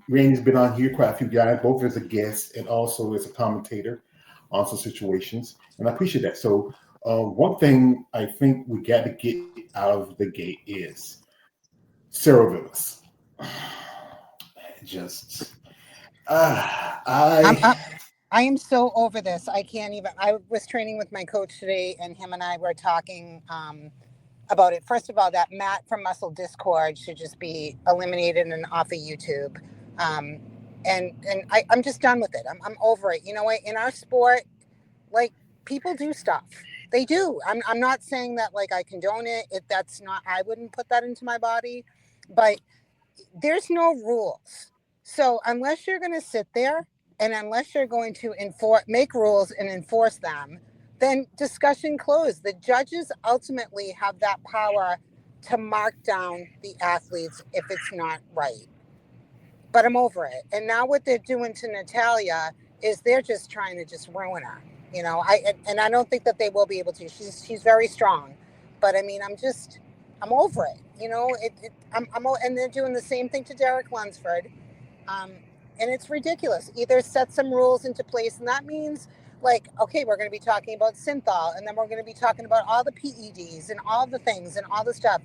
Randy's been on here quite a few guys, both as a guest and also as a commentator on some situations, and I appreciate that. So, one thing I think we got to get out of the gate is Sarah Villas. Just, I'm, I I'm I am so over this. I can't even. I was training with my coach today, and him and I were talking about it. First of all, that Matt from Muscle Discord should just be eliminated and off of YouTube. Um, I'm just done with it. I'm over it. You know what? In our sport, like, people do stuff. They do. I'm not saying that like I condone it. If that's not, I wouldn't put that into my body. But there's no rules. So unless you're going to sit there and unless you're going to make rules and enforce them, then discussion closed. The judges ultimately have that power to mark down the athletes if it's not right. But I'm over it. And now what they're doing to Natalia is they're just trying to just ruin her. You know, I don't think that they will be able to. She's very strong, but I mean, I'm over it. You know, and they're doing the same thing to Derek Lunsford, um, and it's ridiculous. Either set some rules into place, and that means like, okay, we're going to be talking about synthol, and then we're going to be talking about all the PEDs and all the things and all the stuff.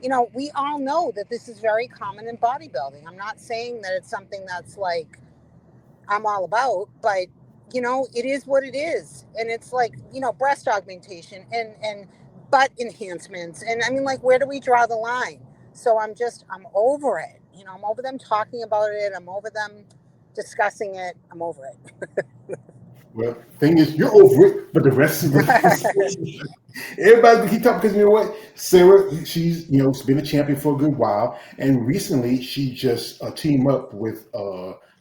You know, we all know that this is very common in bodybuilding. I'm not saying that it's something that's like I'm all about, but you know, it is what it is. And it's like, you know, breast augmentation and butt enhancements. And I mean, like, where do we draw the line? So I'm over it. You know, I'm over them talking about it. I'm over them discussing it. I'm over it. well, thing is, you're over it, but the rest of the everybody keep talking because you know what, Sarah, she's been a champion for a good while, and recently she just teamed up with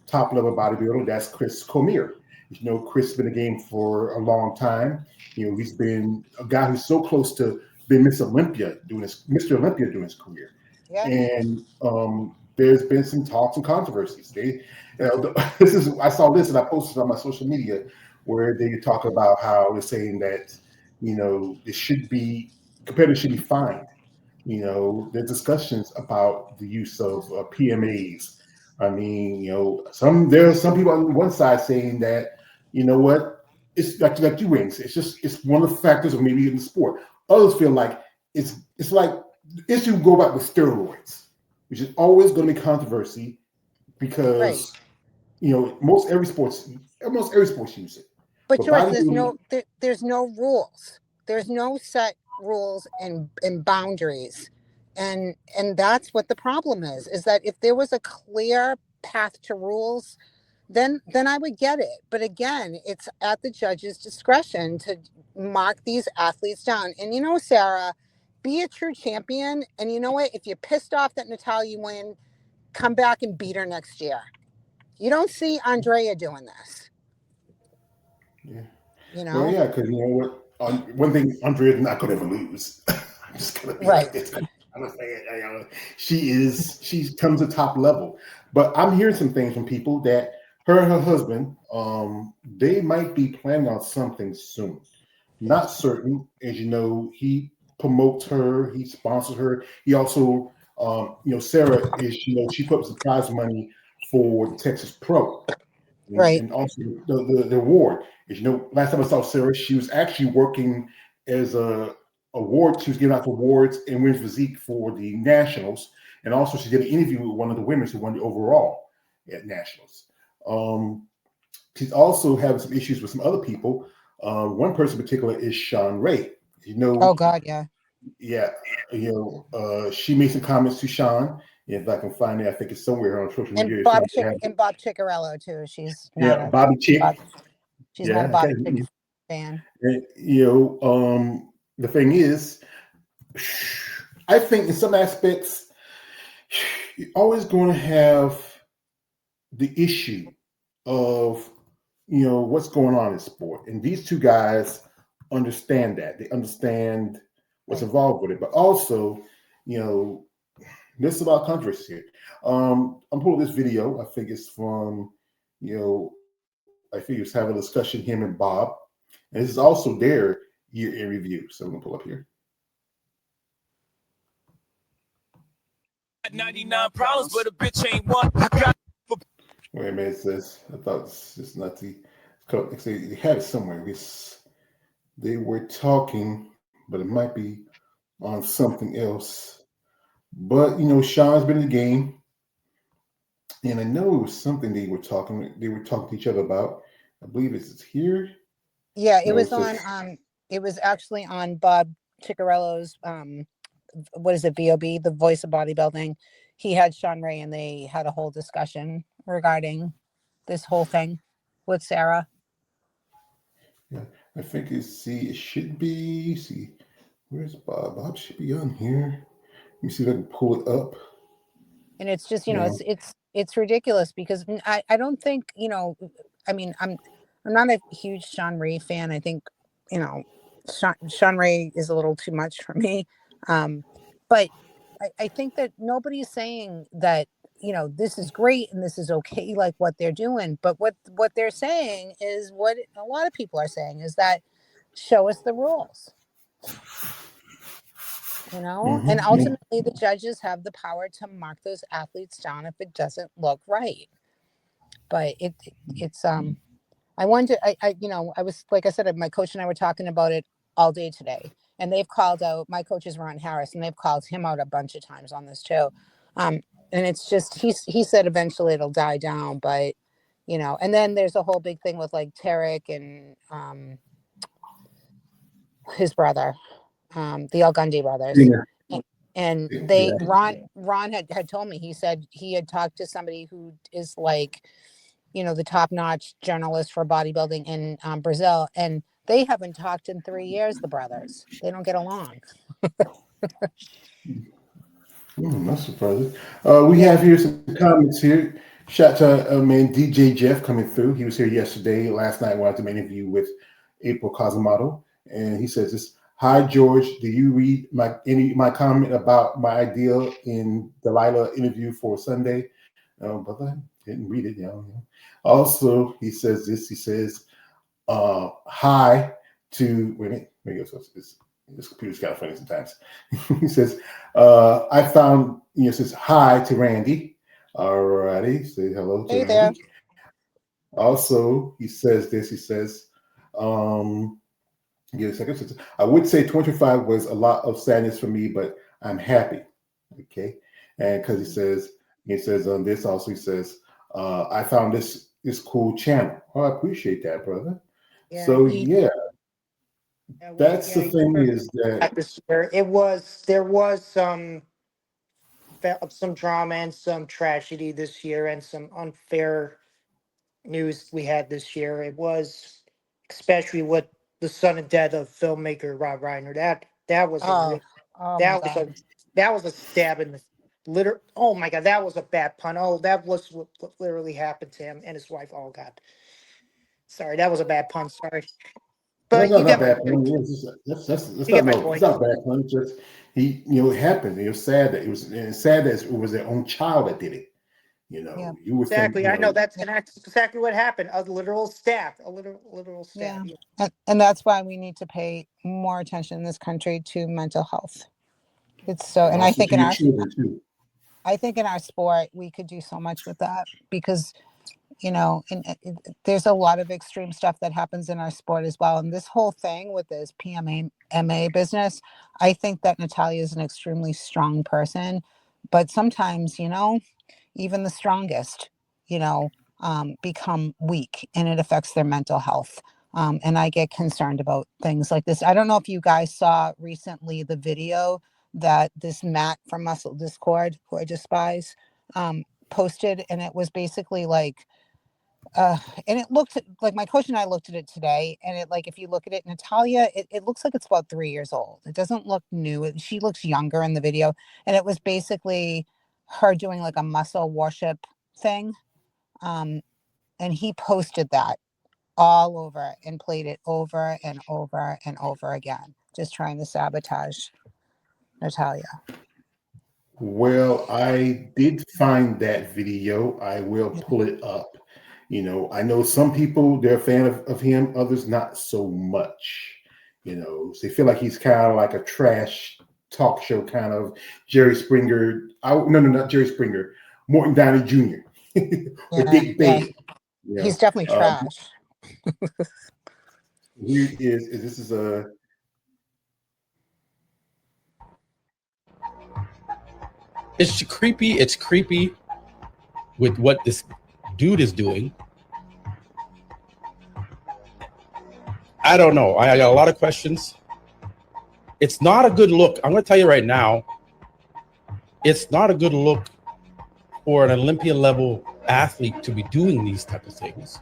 top level bodybuilder. That's Chris Cormier. You know, Chris has been in the game for a long time. You know, he's been a guy who's so close to being Mr. Olympia during his career. Yeah. And there's been some talks and controversies. I saw this and I posted on my social media where they talk about how they're saying that it should be competitors should be fined. There's discussions about the use of PMAs. I mean, there are some people on one side saying that, you know what, it's like you rings. It's one of the factors of maybe in the sport. Others feel like it's like the issue go back with steroids, which is always going to be controversy Right. because almost every sports use it. But But George, bodybuilding, there's no rules. There's no set rules and boundaries. And that's what the problem is that if there was a clear path to rules, then I would get it. But again, it's at the judge's discretion to mark these athletes down. And Sarah, be a true champion. And you know what? If you're pissed off that Natalia win, come back and beat her next year. You don't see Andrea doing this. yeah. You Well, know? yeah, because you know what? One thing Andrea's not going to ever lose. I'm just going to be Right. like this. I'm gonna say it. She comes to top level. But I'm hearing some things from people that her and her husband, they might be planning on something soon. Not certain, as you know, he promotes her, he sponsors her. He also, Sarah is, she put up some prize money for the Texas Pro, Right. and also the award. As you know, last time I saw Sarah, she was actually working as a award. She was giving out awards in women's physique for the nationals, and also she did an interview with one of the women who won the overall at nationals. She's also having some issues with some other people. One person in particular is Sean Ray. You know, Oh God, yeah. yeah, she made some comments to Sean. If I can find it, I think it's somewhere on social And media. Bob Chiccarello too. She's not Yeah, a Bobby Chick. Bob, she's not a Yeah, Bobby Chick fan. and, the thing is, I think in some aspects, you're always going to have the issue of what's going on in sport, and these two guys understand that. They understand what's Right. involved with it, but also, this is about controversy here. I'm pulling this video. I think it's from, I think it's having a discussion, him and Bob, and this is also their year in review. So I'm gonna pull up here. 99 problems, but a bitch ain't one. I got for it says, I thought it's not the, they had it somewhere. They were talking, but it might be on something else. But Sean's been in the game, and I know it was something They were talking to each other about. I believe it's here. Yeah, it No, was it's on. just It was actually on Bob Ciccarello's. What is it? Bob, the voice of bodybuilding. He had Sean Ray, and they had a whole discussion regarding this whole thing with Sarah. yeah. I think it should be. See, where's Bob? Bob should be on here. Let me see if I can pull it up. And it's just, Now, it's ridiculous because I don't think, I mean, I'm not a huge Sean Ray fan. I think, you know Sean Ray is a little too much for me. But I think that nobody's saying that, this is great and this is okay, like what they're doing. But what they're saying is what a lot of people are saying is that show us the rules, and yeah. ultimately the judges have the power to mark those athletes down if it doesn't look right. But it's I wanted I was, like I said, my coach and I were talking about it all day today, and they've called out, my coach is Ron Harris, and they've called him out a bunch of times on this too. And it's just, he said eventually it'll die down, but and then there's a whole big thing with like Tarek and his brother, the El Gundy brothers. Yeah. And they Yeah. Ron had told me, he said he had talked to somebody who is like, the top notch journalist for bodybuilding in Brazil, and they haven't talked in 3 years. The brothers, they don't get along. Not surprising. We have Yeah. here some comments here. Shout out to man DJ Jeff coming through. He was here yesterday. Last night, wanted to interview with April Cosmato, and he says this. Hi George, do you read my comment about my idea in Delilah interview for Sunday? But I didn't read it. Also, he says this. He says, "Hi to wait a minute. Maybe this computer's kind of funny sometimes." He says, I found, says hi to Randy. Alrighty, say hello to Hey there. Randy. Also, he says this. He says, give a second. I would say 25 was a lot of sadness for me, but I'm happy. Okay, and because he says on this also, he says, I found this cool channel. Oh, I appreciate that, brother. Yeah, So he. yeah, Yeah, that's the yeah, thing is that this year. There was some drama and some tragedy this year and some unfair news we had this year. It was especially with the son and death of filmmaker Rob Reiner. That was a Oh, real oh my that was God. a that was a stab in the liter. Oh my God, that was a bad pun. Oh, that was what literally happened to him and his wife. Oh God, sorry, that was a bad pun. Sorry, that's but not, you not get my bad. point. That's You get not my no. It's point. not bad. It's just it happened. It was sad that it was their own child that did it. Yeah. You would think, Exactly. I know Yeah. that's exactly what happened. A literal stab. A literal stab. Yeah. Yeah. And that's why we need to pay more attention in this country to mental health. It's so, and and I also think to in your our, children too. sport, we could do so much with that because and there's a lot of extreme stuff that happens in our sport as well. And this whole thing with this PMA business, I think that Natalia is an extremely strong person, but sometimes, even the strongest, you know, become weak and it affects their mental health. And I get concerned about things like this. I don't know if you guys saw recently the video that this Matt from Muscle Discord, who I despise, posted, and it was basically like, uh, and it looked like, my coach and I looked at it today, and it, like, if you look at it, Natalia, it looks like it's about 3 years old. It doesn't look new. She looks younger in the video, and it was basically her doing like a muscle worship thing. Um, and he posted that all over and played it over and over and over again, just trying to sabotage Natalia. Well, I did find that video. I will Yeah, pull it up. I know some people they're a fan of him, others not so much. So they feel like he's kind of like a trash talk show kind of Jerry Springer. No, not Jerry Springer. Morton Downey Jr. or yeah, Dick yeah, Bailey. You He's know, definitely trash. here is this is a It's creepy. It's creepy with what this dude is doing. I don't know. I got a lot of questions. It's not a good look. I'm going to tell you right now, it's not a good look for an Olympia level athlete to be doing these type of things.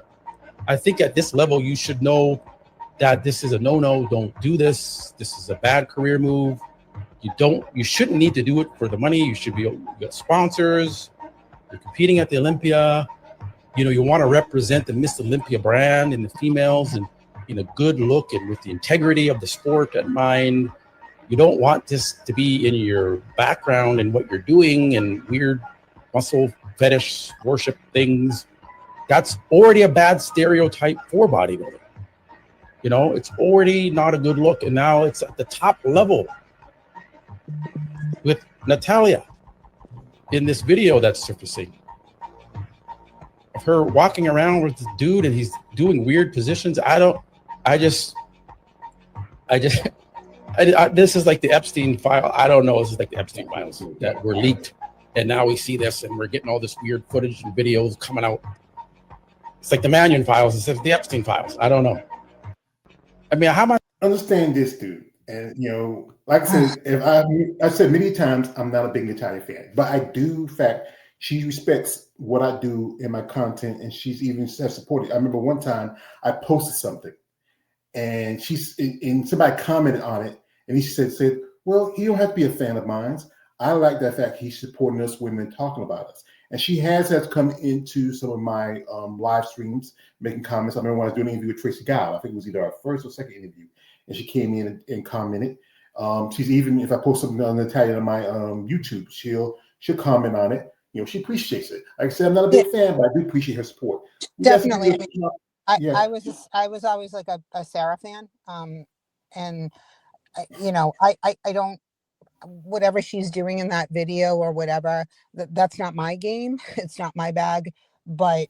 I think at this level, you should know that this is a no-no. Don't do this. This is a bad career move. You shouldn't need to do it for the money. You should be, you got sponsors. You're competing at the Olympia. You want to represent the Miss Olympia brand and the females and in a good look and with the integrity of the sport at mind. You don't want this to be in your background and what you're doing and weird muscle fetish worship things. That's already a bad stereotype for bodybuilding. It's already not a good look. And now it's at the top level with Natalia in this video that's surfacing of her walking around with this dude and he's doing weird positions. This is like the Epstein file. I don't know. This is like the Epstein files that were leaked. And now we see this and we're getting all this weird footage and videos coming out. It's like the Mannion files instead of the Epstein files. I don't know. I mean, how much? Understand this, dude. And like I said, I said many times, I'm not a big Natalia fan, but I do fact she respects what I do in my content, and she's even has supported. I remember one time I posted something, and and somebody commented on it, and he said, "Well, you don't have to be a fan of mine. I like that fact he's supporting us women, talking about us." And she has come into some of my live streams, making comments. I remember when I was doing an interview with Tracy Gow. I think it was either our first or second interview, and she came in and commented. She's even, if I post something on Natalia on my YouTube, she'll comment on it. She appreciates it. Like I said, I'm not a big fan, but I do appreciate her support. Definitely. I was always like a Sarah fan. And I don't, whatever she's doing in that video or whatever, that's not my game. It's not my bag, but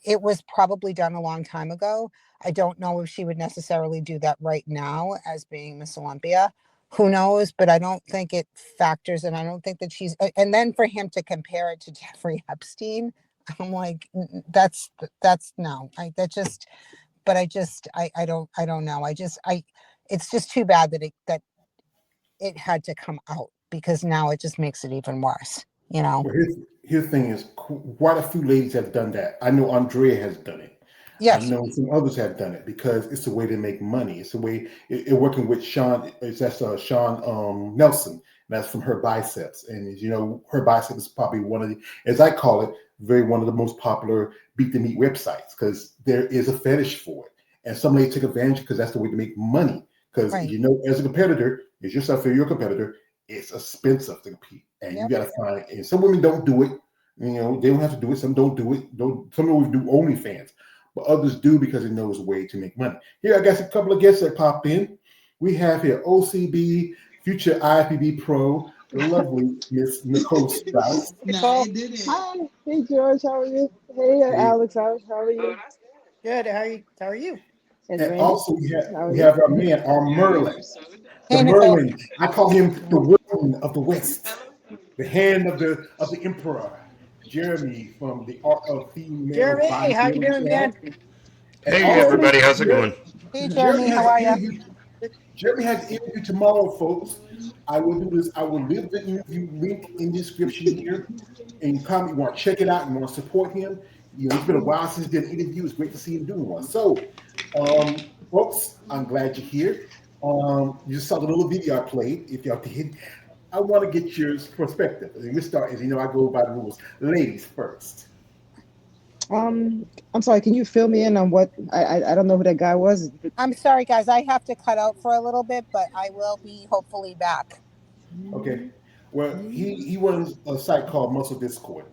it was probably done a long time ago. I don't know if she would necessarily do that right now as being Miss Olympia. Who knows? But I don't think it factors, and I don't think that she's. And then for him to compare it to Jeffrey Epstein, I'm like, that's no. I don't know. It's just too bad that it had to come out, because now it just makes it even worse. Well, here's the thing is, quite a few ladies have done that. I know Andrea has done it. Yes. I know some others have done it because it's a way to make money. It's a way. It working with Sean. That's Sean Nelson. That's from Her Biceps, and Her Biceps is probably one of the, as I call it, one of the most popular beat the meat websites, because there is a fetish for it, and some ladies take advantage because that's the way to make money. Because Right. As a competitor, as yourself, if you're a competitor, it's expensive to compete, and you got to find. And some women don't do it. They don't have to do it. Some don't do it. Some women do OnlyFans, but others do because they know it's a way to make money. Here, I got a couple of guests that popped in. We have here OCB, future IFBB pro, the lovely Miss Nicole Strauss. Nicole, Hi. Hey, George. How are you? Hey, Alex. How are you? good. How are you? And And Randy. also How are we you? have our man, our Merlin. Hey, The Nicole. Merlin. I call him the Merlin of the West, the hand of the emperor. Jeremy from the Art of Female Jeremy, how you Bodybuilding doing, man? channel. And Hey also everybody, how's it going? Hey, Jeremy. How are you? Jeremy has an interview tomorrow, folks. I will do this. I will leave the interview link in the description here. And comment, you want to check it out and want to support him. It's been a while since he did an interview. It's great to see him doing one. So, folks, I'm glad you're here. You saw the little video I played. If y'all did, I want to get your perspective. And we start, as I go by the rules. Ladies first. I'm sorry. Can you fill me in on what I don't know who that guy was? I'm sorry, guys. I have to cut out for a little bit, but I will be hopefully back. Okay. Well, he runs a site called Muscle Discord.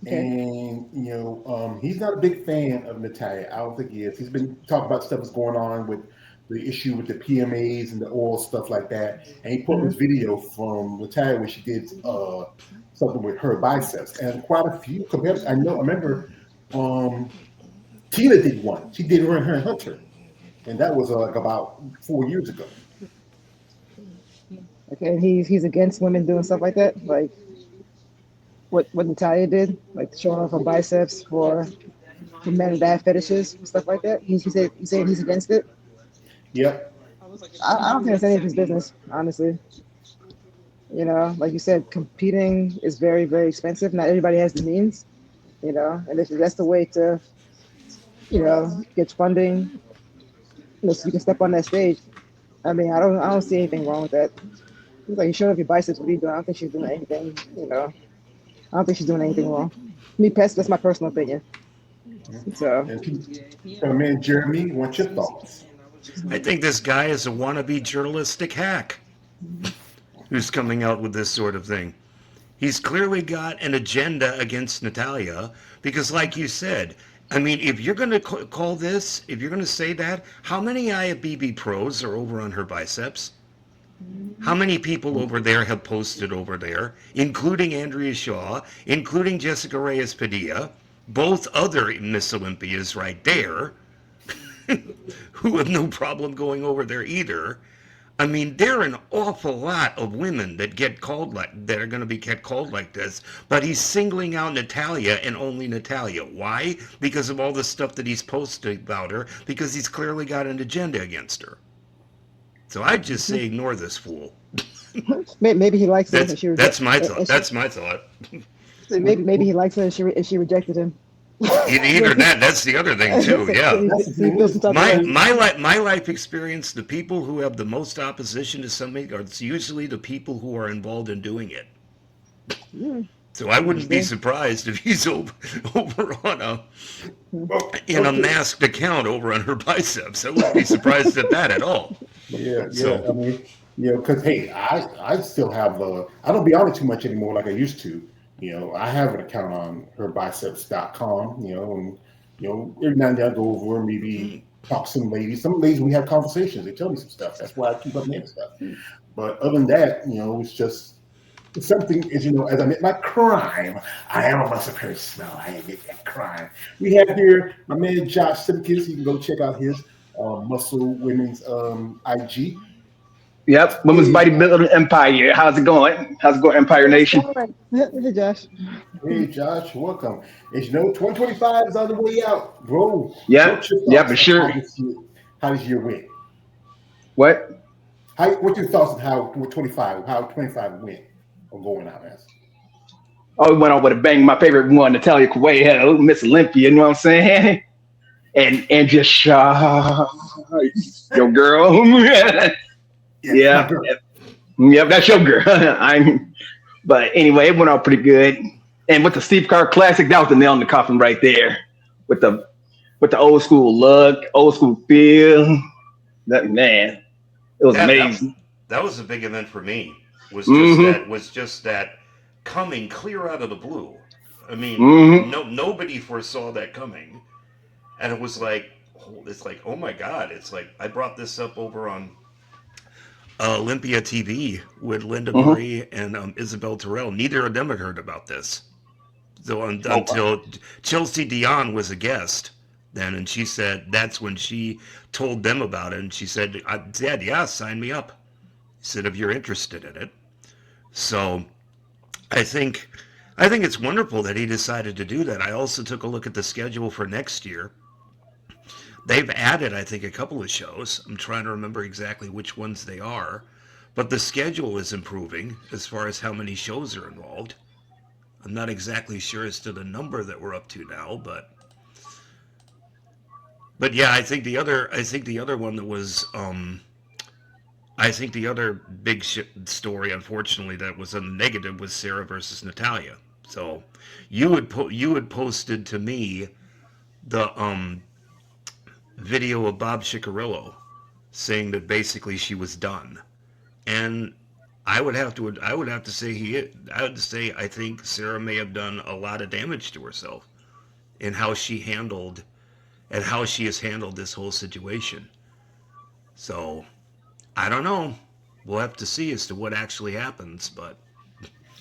Okay. And he's not a big fan of Natalia. I don't think he is. He's been talking about stuff that's going on with the issue with the PMAs and the oil stuff like that, and he put this video from Natalia where she did something with her biceps, and quite a few compared. I remember Tina did one. She did her and Hunter, and that was like about 4 years ago. Okay, he's against women doing stuff like that, like what Natalia did, like showing off her biceps for men that have fetishes, stuff like that. He's saying he's against it. Yep. I don't think it's any of his business, honestly. You know, like you said, competing is very, very expensive. Not everybody has the means, you know, and if that's the way to, you know, get funding, you know, so you can step on that stage. I mean, I don't see anything wrong with that. It's like you showing off your biceps, what are you doing? I don't think she's doing anything, you know. I don't think she's doing anything wrong. Me, that's my personal opinion. So, And man, Jeremy, what's your thoughts? I think this guy is a wannabe journalistic hack who's coming out with this sort of thing. He's clearly got an agenda against Natalia because, like you said, I mean, if you're going to call this, if you're going to say that, how many IFBB pros are over on her biceps? How many people over there have posted over there, including Andrea Shaw, including Jessica Reyes Padilla, both other Miss Olympias right there, who have no problem going over there either. I mean, there are an awful lot of women that get called that are going to be get called like this, but he's singling out Natalia and only Natalia. Why? Because of all the stuff that he's posted about her, because he's clearly got an agenda against her. So I'd just say ignore this fool. maybe he likes it. That's my thought. That's my thought. Maybe he likes it and she rejected him. Either that, that's the other thing too. Yeah. My life experience, the people who have the most opposition to something are usually the people who are involved in doing it. So I wouldn't be surprised if he's over on in a masked account over on her biceps. I wouldn't be surprised at that at all. Yeah. I mean, because hey, I still have I don't be on it too much anymore like I used to. I have an account on herbiceps.com, and every now and then I go over and maybe talk to some ladies. Some ladies, we have conversations. They tell me some stuff. That's why I keep up with stuff. But other than that, it's something is, as I met my crime, I am a muscle person. I admit that crime. We have here my man Josh Simpkins. You can go check out his Muscle Women's IG. Yep, Women's Bodybuilding Empire. How's it going? How's it going, Empire Nation? Hey, Josh. Hey, Josh, welcome. As you know, 2025 is on the way out, bro. Yeah, for sure. How does your went? What? What's your thoughts on how 25 went on going out, man? Oh, it went on with a bang. My favorite one, Natalia Kuwait, had a Miss Olympia, you know what I'm saying? And just your girl. Yeah. Yep, that's your girl. But anyway, it went out pretty good. And with the Steve Carr Classic, that was the nail in the coffin right there. With the old school look, old school feel. That man, it was amazing. That was a big event for me. Was just that coming clear out of the blue. I mean, nobody foresaw that coming, and it was like, oh my God! It's like I brought this up over on Olympia TV with Linda Marie and Isabel Terrell. Neither of them had heard about this. So until Chelsea Dion was a guest then, and she said that's when she told them about it, and she said, Dad, yeah, sign me up. He said, if you're interested in it. So I think it's wonderful that he decided to do that. I also took a look at the schedule for next year. They've added, I think, a couple of shows. I'm trying to remember exactly which ones they are. But the schedule is improving as far as how many shows are involved. I'm not exactly sure as to the number that we're up to now, but yeah, I think the other one that was I think the other big story, unfortunately, that was a negative was Sarah versus Natalia. So you had posted to me the video of Bob Chicarillo saying that basically she was done, and I would have to say I think Sarah may have done a lot of damage to herself in how she has handled this whole situation. So I don't know. We'll have to see as to what actually happens. But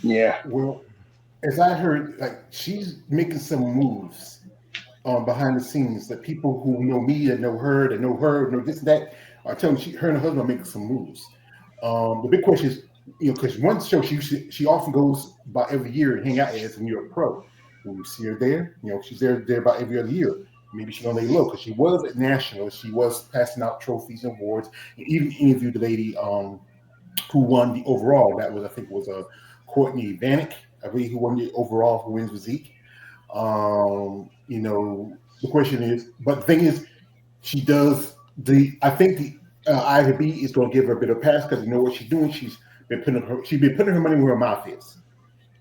Yeah. Well, as I heard, like she's making some moves behind the scenes that people who know me and know her, know this and that, are telling me her and her husband are making some moves. The big question is, because one show she often goes about every year and hang out as a New York pro. When you see her there, she's there about every other year. Maybe she's gonna lay low because she was at nationals. She was passing out trophies and awards. And even interviewed the lady who won the overall. That was, I think, was Courtney Vanek, I believe, who won the overall for women's physique. The question is, but the thing is, she does I think the IFB is going to give her a bit of pass because you know what she's doing. She's been putting her money where her mouth is.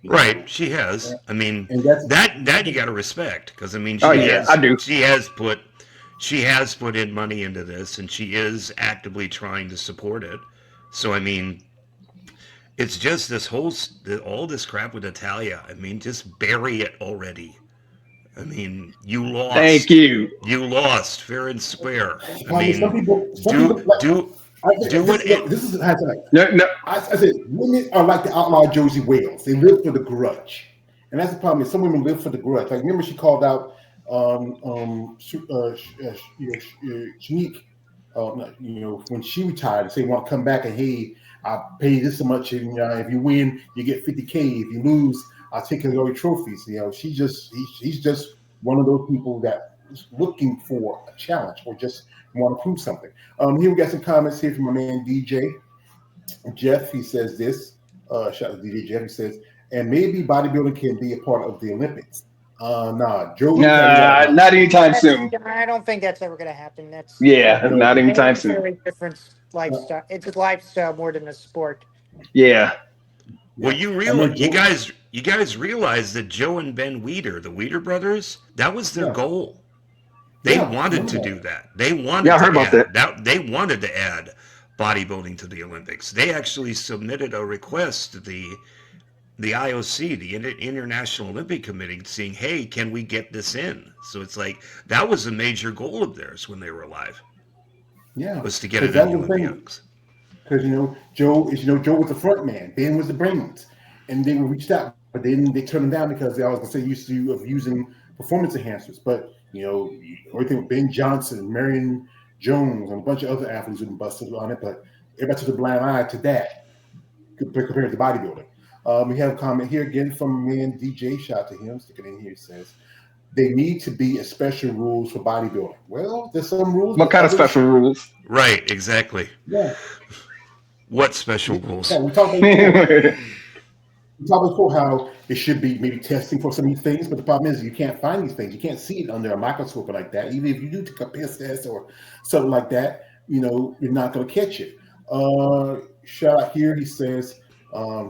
right, she has. I mean, And that's that you got to respect because I mean Oh yeah, I do. she has put in money into this and she is actively trying to support it. So I mean, it's just all this crap with Natalia. I mean, just bury it already. I mean, you Thank lost. you. You lost fair and square. I I mean, mean, some people like. do I do think what it. this is how I No, no. I said women are like the outlaw Josie Wales. They live for the grudge, and that's the problem. Is some women live for the grudge. Like remember, she called out Shanique, when she retired, and say want to come back and hey, I'll pay you this so much, and if you win, you get 50K. If you lose, I'll take care of all your trophies. He's just one of those people that is looking for a challenge or just want to prove something. Here we got some comments here from my man DJ Jeff. He says this. Shout out to DJ Jeff. He says, and maybe bodybuilding can be a part of the Olympics. Nah, Joe, you tell me that much. Not anytime soon. I don't think that's ever going to happen. That's Yeah, not anytime very, soon. very different lifestyle. It's a lifestyle more than a sport. Yeah. Well, you guys realize that Joe and Ben Weeder, the Weeder brothers, that was their goal. They wanted to do that. They wanted I heard about that. They wanted to add bodybuilding to the Olympics. They actually submitted a request to the IOC, the International Olympic Committee, saying, "Hey, can we get this in?" So it's like that was a major goal of theirs when they were alive. Yeah, Was to get it in the Olympics. Because Joe was the front man, Ben was the brains, and they were reached out, but then they turned them down because they always say used to of using performance enhancers. But everything with Ben Johnson, Marion Jones, and a bunch of other athletes who busted on it, but everybody took a blind eye to that compared to bodybuilding. We have a comment here again from man DJ. Shout out to him. Stick it in here. He says they need to be a special rules for bodybuilding. Well, there's some rules. What kind of special rules? Right, exactly. Yeah. What special rules? Yeah, we talked before how it should be maybe testing for some of these things, but the problem is you can't find these things. You can't see it under a microscope like that. Even if you do take a piss test or something like that, you're not going to catch it. Shout out here. He says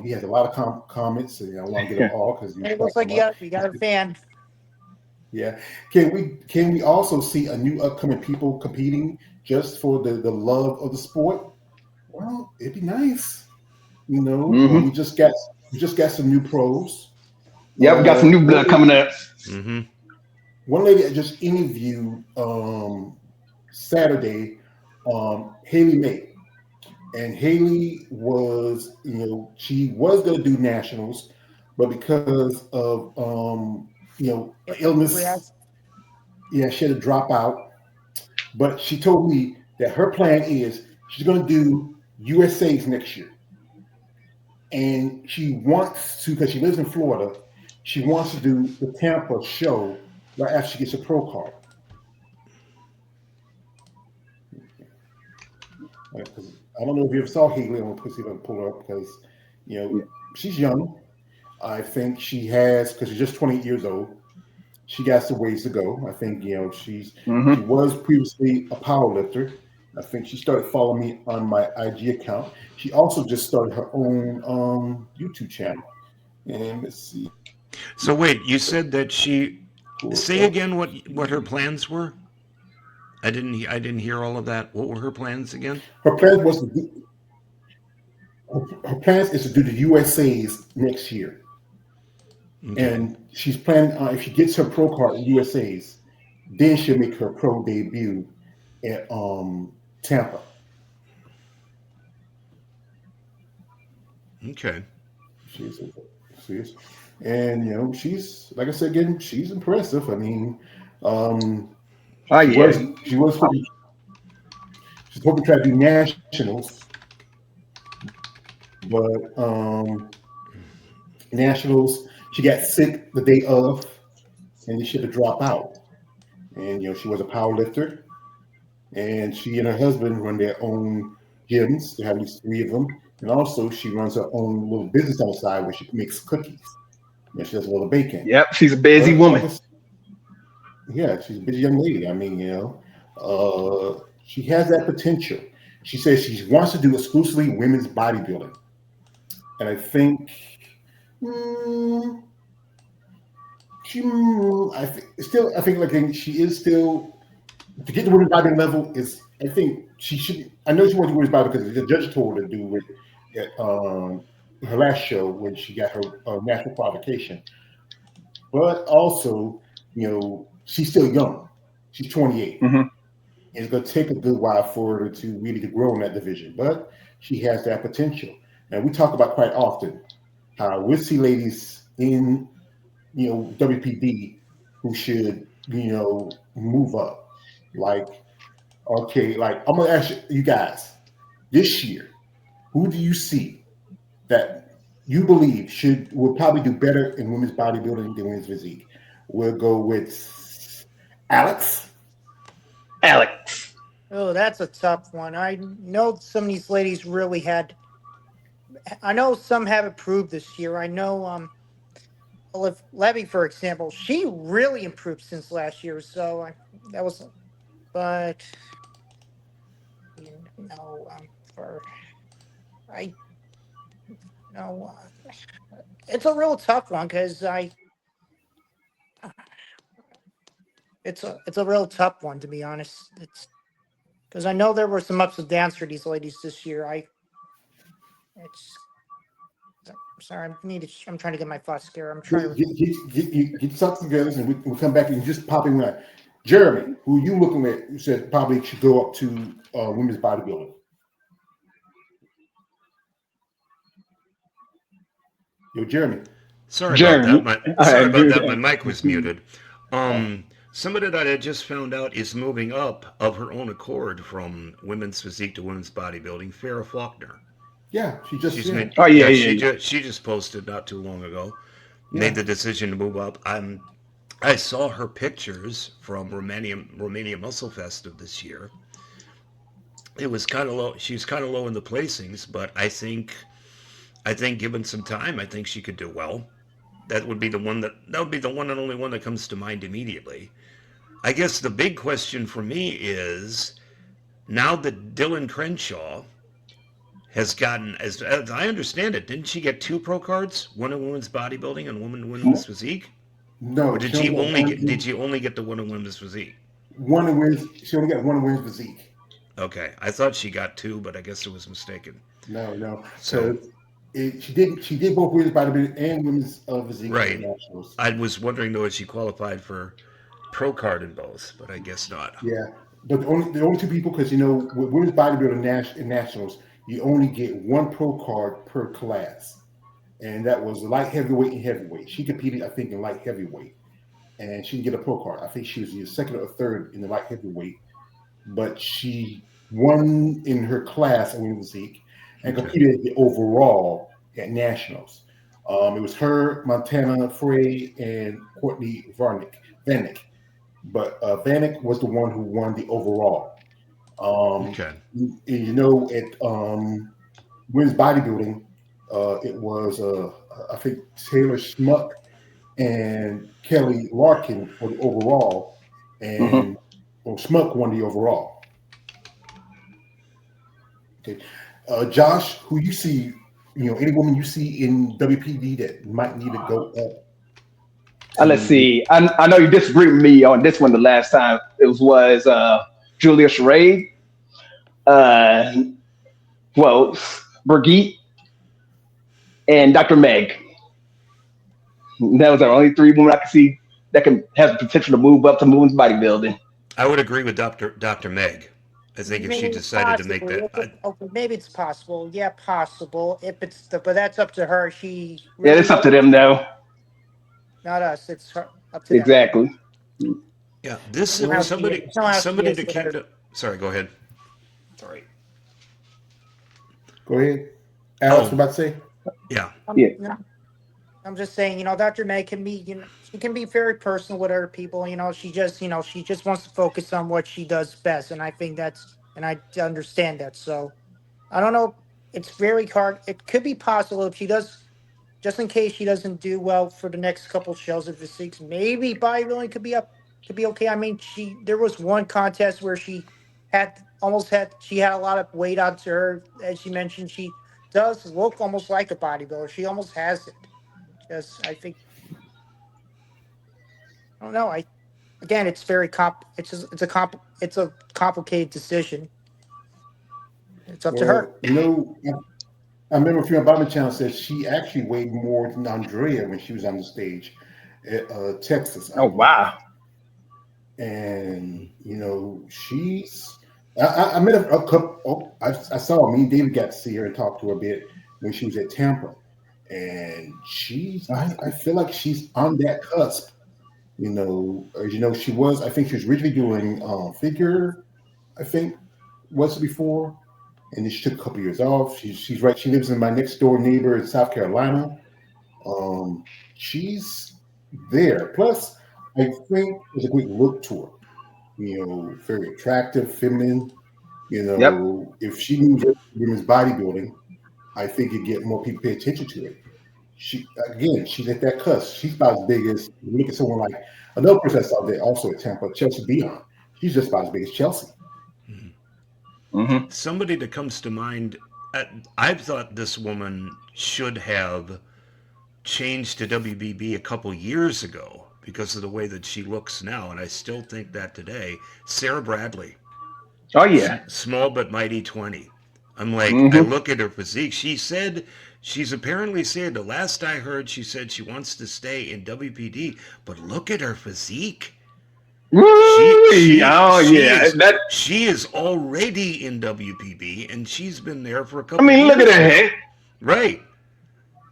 he has a lot of comments, and I want to get them all because it looks like you got a fan. Yeah. Can we also see a new upcoming people competing just for the love of the sport? Well, it'd be nice. We just got some new pros. Yep, we got some new blood coming up. Mm-hmm. One lady I just interviewed Saturday, Haley May, and Haley was, she was going to do nationals, but because of illness, she had to drop out. But she told me that her plan is she's going to do USA's next year. And she wants to, because she lives in Florida, she wants to do the Tampa show right after she gets a pro card. I don't know if you ever saw Haley. I'm going to pull her up because, she's young. I think she has, because she's just 28 years old, she got some ways to go. I think, she was previously a power lifter. I think she started following me on my IG account. She also just started her own YouTube channel. And let's see. So wait, you said that she. Say again what her plans were. I didn't hear all of that. What were her plans again? Her plan was her plans is to do the USA's next year. Okay. And she's planning if she gets her pro card in USA's, then she'll make her pro debut at Tampa. Okay. She's she is, and she's like I said again, she's impressive. I mean, um, Oh she yeah. was she was hoping, she's hoping to try to do nationals, but nationals she got sick the day of, and she had to drop out. And she was a power lifter, and she and her husband run their own gyms. They have at least three of them, and also she runs her own little business on the side where she makes cookies. She does a little baking. Yep, she's a busy But woman. like I said, yeah, she's a busy young lady. I mean, she has that potential. She says she wants to do exclusively women's bodybuilding, and I think mm, I think like she is still to get to women's bodybuilding level is. I think she should. I know she wants to do women's bodybuilding because the judge told her to do it at her last show when she got her national qualification. But also, she's still young. She's 28. Hmm. It's going to take a good while for her to really grow in that division, but she has that potential. And we talk about quite often how we see ladies in WPD who should move up. Like okay, like I'm gonna ask you guys this year, who do you see that you believe will probably do better in women's bodybuilding than women's physique? We'll go with Alex. Alex. Oh, that's a tough one. I know some of these ladies really had. I know some have improved this year. I know Olive Levy, for example, she really improved since last year. So that was, but for I know it's a real tough one because it's a real tough one to be honest. It's because I know there were some ups and downs for these ladies this year. It's sorry, I'm trying to get my thoughts together. I'm trying to. Get something together, and we'll come back and just pop in that. Jeremy, who you looking at, you said probably should go up to women's bodybuilding. Yo, Jeremy. Sorry about that. Jeremy. My mic was muted. Somebody that I just found out is moving up of her own accord from women's physique to women's bodybuilding. Farrah Faulkner. Yeah, she just She's made. Oh yeah, Yeah, yeah, yeah. she just posted not too long ago. Made yeah. the decision to move up. I saw her pictures from Romania Muscle Fest of this year. It was kind of low. She's kind of low in the placings, but I think given some time, I think she could do well. That would be the one and only one that comes to mind immediately. I guess the big question for me is now that Dylan Crenshaw has gotten, as I understand it, didn't she get two pro cards, one in women's bodybuilding and one in women's physique, or No, did she she only got only get did she only get the one in women's physique? one in women's. She only got one in women's physique. Okay, I thought she got two, but I guess it was mistaken. No, So because she did both women's bodybuilding and women's physique at the right, nationals. I was wondering though if she qualified for pro card in both, but I guess not. Yeah, but the only two people because with women's bodybuilding nationals, you only get one pro card per class, and that was light heavyweight and heavyweight. She competed, I think, in light heavyweight, and she didn't get a pro card. I think she was either second or third in the light heavyweight, but she won in her class in women's physique and Okay. competed at the overall at nationals. It was her, Montana Frey, and Courtney Vanek. But Vanek was the one who won the overall. Okay. At women's bodybuilding, it was I think Taylor Schmuck and Kelly Larkin for the overall, Hmm. and Schmuck won the overall. Okay, Josh, who you see, any woman you see in WPD that might need to go up Let's to? see. I know you disagreed with me on this one the last time. It was Julia Charade, uh, well, Brigitte, and Dr. Meg. That was the only three women I could see that can have the potential to move up to women's bodybuilding. I would agree with Dr. Meg. I think if Maybe she it's decided to make possible. that, Okay, maybe it's possible. Yeah, possible. If it's but that's up to her. She Yeah, really it's up to them though. not us. It's her, up to them. Exactly. yeah, this Somehow she somebody somehow she somebody is. that came to. Sorry, go ahead. Sorry. Go ahead. Alex, what Oh, about to say? yeah. Yeah. No, I'm just saying, Dr. Meg can be, she can be very personal with other people. She just wants to focus on what she does best, and I think and I understand that. So I don't know. It's very hard. It could be possible if she does, just in case she doesn't do well for the next couple shows of the six. Maybe bodybuilding could be okay. I mean, there was one contest where she had a lot of weight onto her. As she mentioned, she does look almost like a bodybuilder. She almost has it. Just I think I don't know. Again, it's very it's a complicated decision. It's up to her. Well, I remember Female Bottom Channel said she actually weighed more than Andrea when she was on the stage at Texas, I Oh believe. wow. And she's. I met a couple. Oh, I saw me and David got to see her and talk to her a bit when she was at Tampa, and I feel like she's on that cusp. As she was. I think she was originally doing figure. I think was before, and then she took a couple years off. She's right. She lives in my next door neighbor in South Carolina. Um, she's there. Plus, I think there's a great look to her. Very attractive, feminine. Yep. If she moves into women's bodybuilding, I think you get more people pay attention to it. She's at that cusp. She's about as big as you look at someone like another person I saw there also at Tampa, Chelsea Dion. She's just about as big as Chelsea. Mm-hmm. Somebody that comes to mind, I've thought this woman should have changed to WBB a couple years ago because of the way that she looks now, and I still think that today. Sarah Bradley, Oh yeah. small but mighty 20. I'm like, I Mm-hmm. look at her physique. She's apparently said, the last I heard, she said she wants to stay in WPD, but look at her physique. Woo! Oh yeah. She is already in WPB, and she's been there for a I couple of mean, look years at her now. head. Right.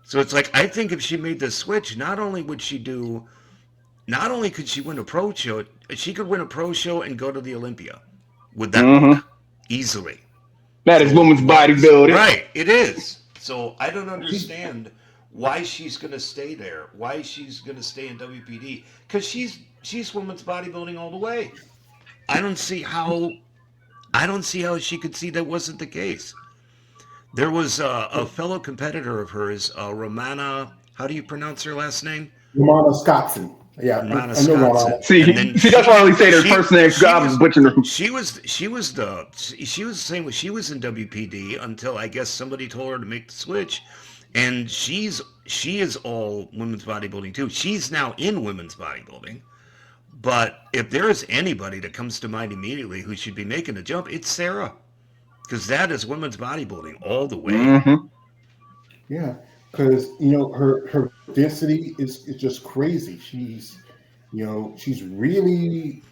So it's like I think if she made the switch, not only could she win a pro show, she could win a pro show and go to the Olympia with that Mm-hmm. look easily. That is So woman's bodybuilding. right, it is. So I don't understand why she's going to stay there. Why she's going to stay in WPD? Because she's women's bodybuilding all the way. I don't see how. I don't see how she could see that wasn't the case. There was a fellow competitor of hers, Romana. How do you pronounce her last name? Romana Scottson. Yeah, Romana I know Romana. Scottson. And See, then that's why I always say their first names. she God was was butchering them. she was the same way. She was in WPD until I guess somebody told her to make the switch, and she is all women's bodybuilding too. She's now in women's bodybuilding. But if there is anybody that comes to mind immediately who should be making the jump, it's Sarah, because that is women's bodybuilding all the way. Mm-hmm. Yeah, because her density is just crazy. She's really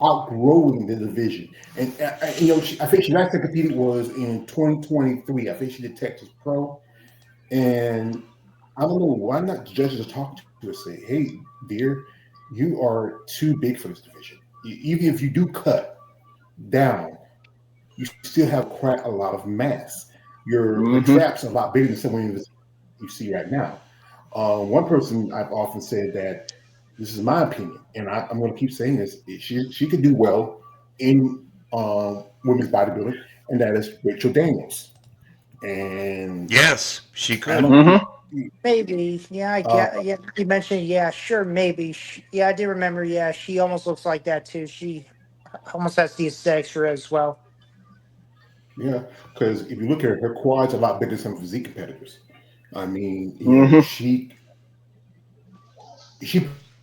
outgrowing the division, and I think she last time competed was in 2023. I think she did Texas Pro, and I don't know why not judges talk to her and say, "Hey, dear, you are too big for this division. Even if you do cut down, you still have quite a lot of mass. Your Mm-hmm. traps are a lot bigger than someone you see right now." One person I've often said that this is my opinion, and I'm going to keep saying this. She could do well in women's bodybuilding, and that is Rachel Daniels. And Yes, she I could. don't Mm-hmm. Maybe. Yeah, I uh, get. Yeah, you mentioned. Yeah, sure. Maybe. Yeah, I do remember. Yeah, she almost looks like that too. She almost has the aesthetics for it as well. yeah, because if you look at her quads, are a lot bigger than some physique competitors. I mean, Mm-hmm. she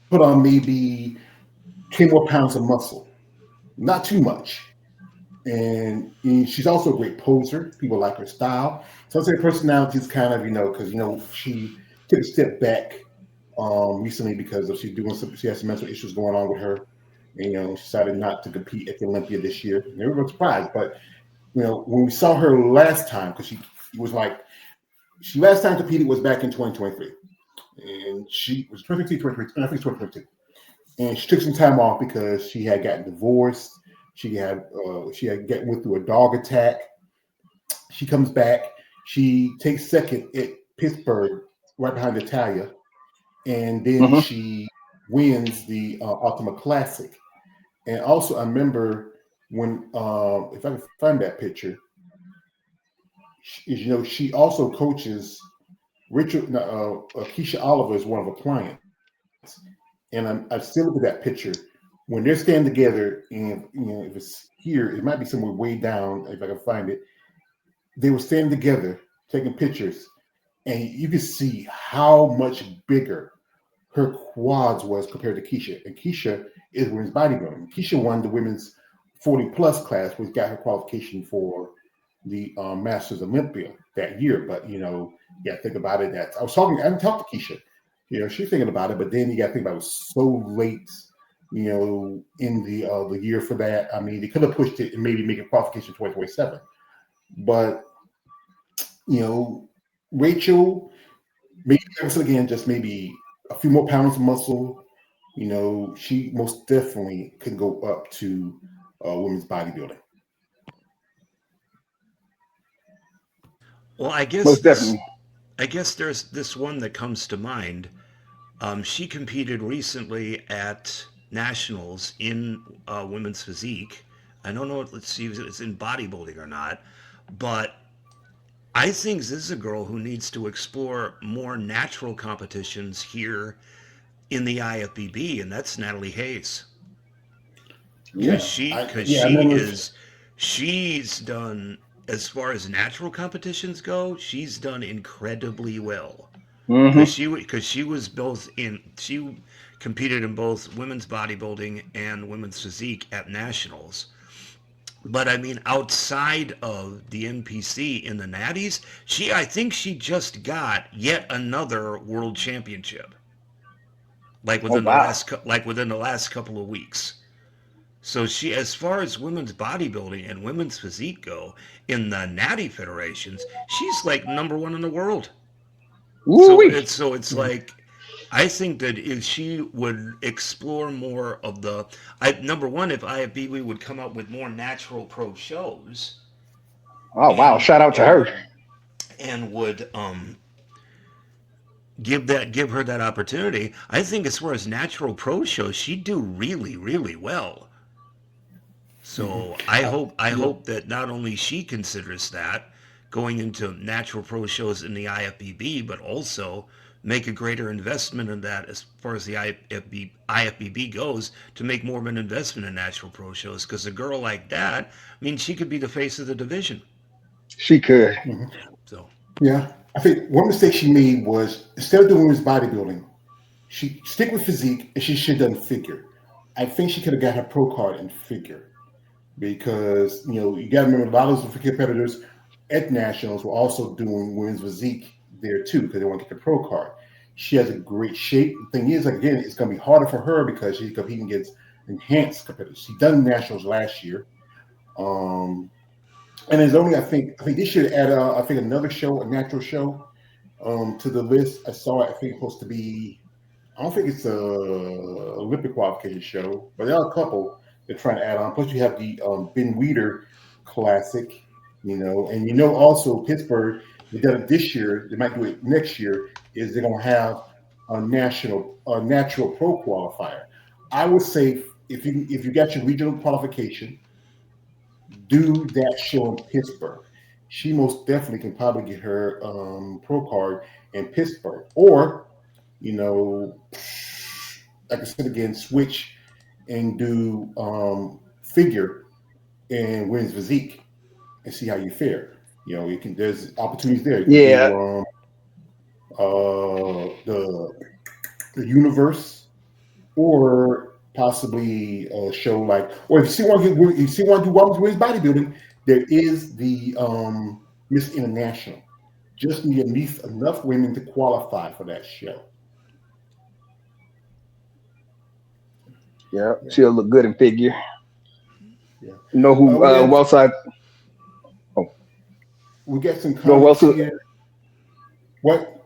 put on maybe 10 more pounds of muscle, not too much. And she's also a great poser. People like her style. So I'd say personality is kind of, because she took a step back recently because she has some mental issues going on with her. She decided not to compete at the Olympia this year. And everyone was surprised, but when we saw her last time, because she was like, she last time competed was back in 2023, and she was 2022, I think 2022, and she took some time off because she had gotten divorced. She had went through a dog attack. She comes back. She takes second at Pittsburgh, right behind Natalia, and then she wins the Ultimate Classic. And also, I remember when, if I can find that picture, she also coaches Richard. Keisha Oliver is one of her clients, and I still look at that picture when they're standing together. And if it's here, it might be somewhere way down if I can find it. They were standing together taking pictures, and you can see how much bigger her quads was compared to Keisha. And Keisha is women's bodybuilding. Keisha won the women's 40 plus class, which got her qualification for the Masters Olympia that year. But think about it. I didn't talk to Keisha. She's thinking about it, but then you got to think about it was so late, in the year for that. I mean, they could have pushed it and maybe make a qualification 2027. But Rachel, maybe again, just maybe a few more pounds of muscle. She most definitely can go up to women's bodybuilding. Well, I guess Most definitely. there's this one that comes to mind. She competed recently at nationals in women's physique. I don't know. Let's see if it's in bodybuilding or not, but I think this is a girl who needs to explore more natural competitions here in the IFBB, and that's Natalie Hayes. Yeah, I remember. She's done, as far as natural competitions go, she's done incredibly well. Because she was both in she competed in both women's bodybuilding and women's physique at nationals. But I mean, outside of the NPC in the Natties, I think she just got yet another world championship, Oh wow. like within the last couple of weeks. So as far as women's bodybuilding and women's physique go, in the Natty federations, she's like number one in the world. Woo wee. So it's like, I think that if she would explore more of number one, if IFBB would come up with more natural pro shows, Oh wow. and Shout out to her. would give her that opportunity, I think as far as natural pro shows, she'd do really, really well. So I Yeah. hope that not only she considers that going into natural pro shows in the IFBB, but also make a greater investment in that as far as the IFBB goes, to make more of an investment in natural pro shows. Because a girl like that, I mean, she could be the face of the division. She could. Mhm. So Yeah, I think one mistake she made was instead of doing women's bodybuilding, she stick with physique and she should have done figure. I think she could have got her pro card in figure because you got to remember a lot of those competitors at nationals were also doing women's physique there too because they want to get the pro card. She has a great shape. The thing is, again, it's going to be harder for her because she's competing against enhanced competitors. She done nationals last year. Um, and there's only I think this year add I think another show, a natural show, to the list. I saw it. I think it's supposed to be. I don't think it's a Olympic qualification show, but there are a couple they're trying to add on. Plus, you have the Ben Weeder Classic, and also Pittsburgh. They done it this year. They might do it next year. Is they're going to have a natural pro qualifier. I would say if you got your regional qualification, do that show in Pittsburgh. She most definitely can probably get her pro card in Pittsburgh, or you know, like I said again, switch and do figure and women's physique and see how you fare. You can. There's opportunities there. You can Yeah. do the universe, or possibly a show like, or if you see one do women's bodybuilding, there is the Miss International. Just need at least enough women to qualify for that show. Yeah, she'll look good in figure. Yeah. You know who? Who else I? Oh, We get some you know who comments else? here. What?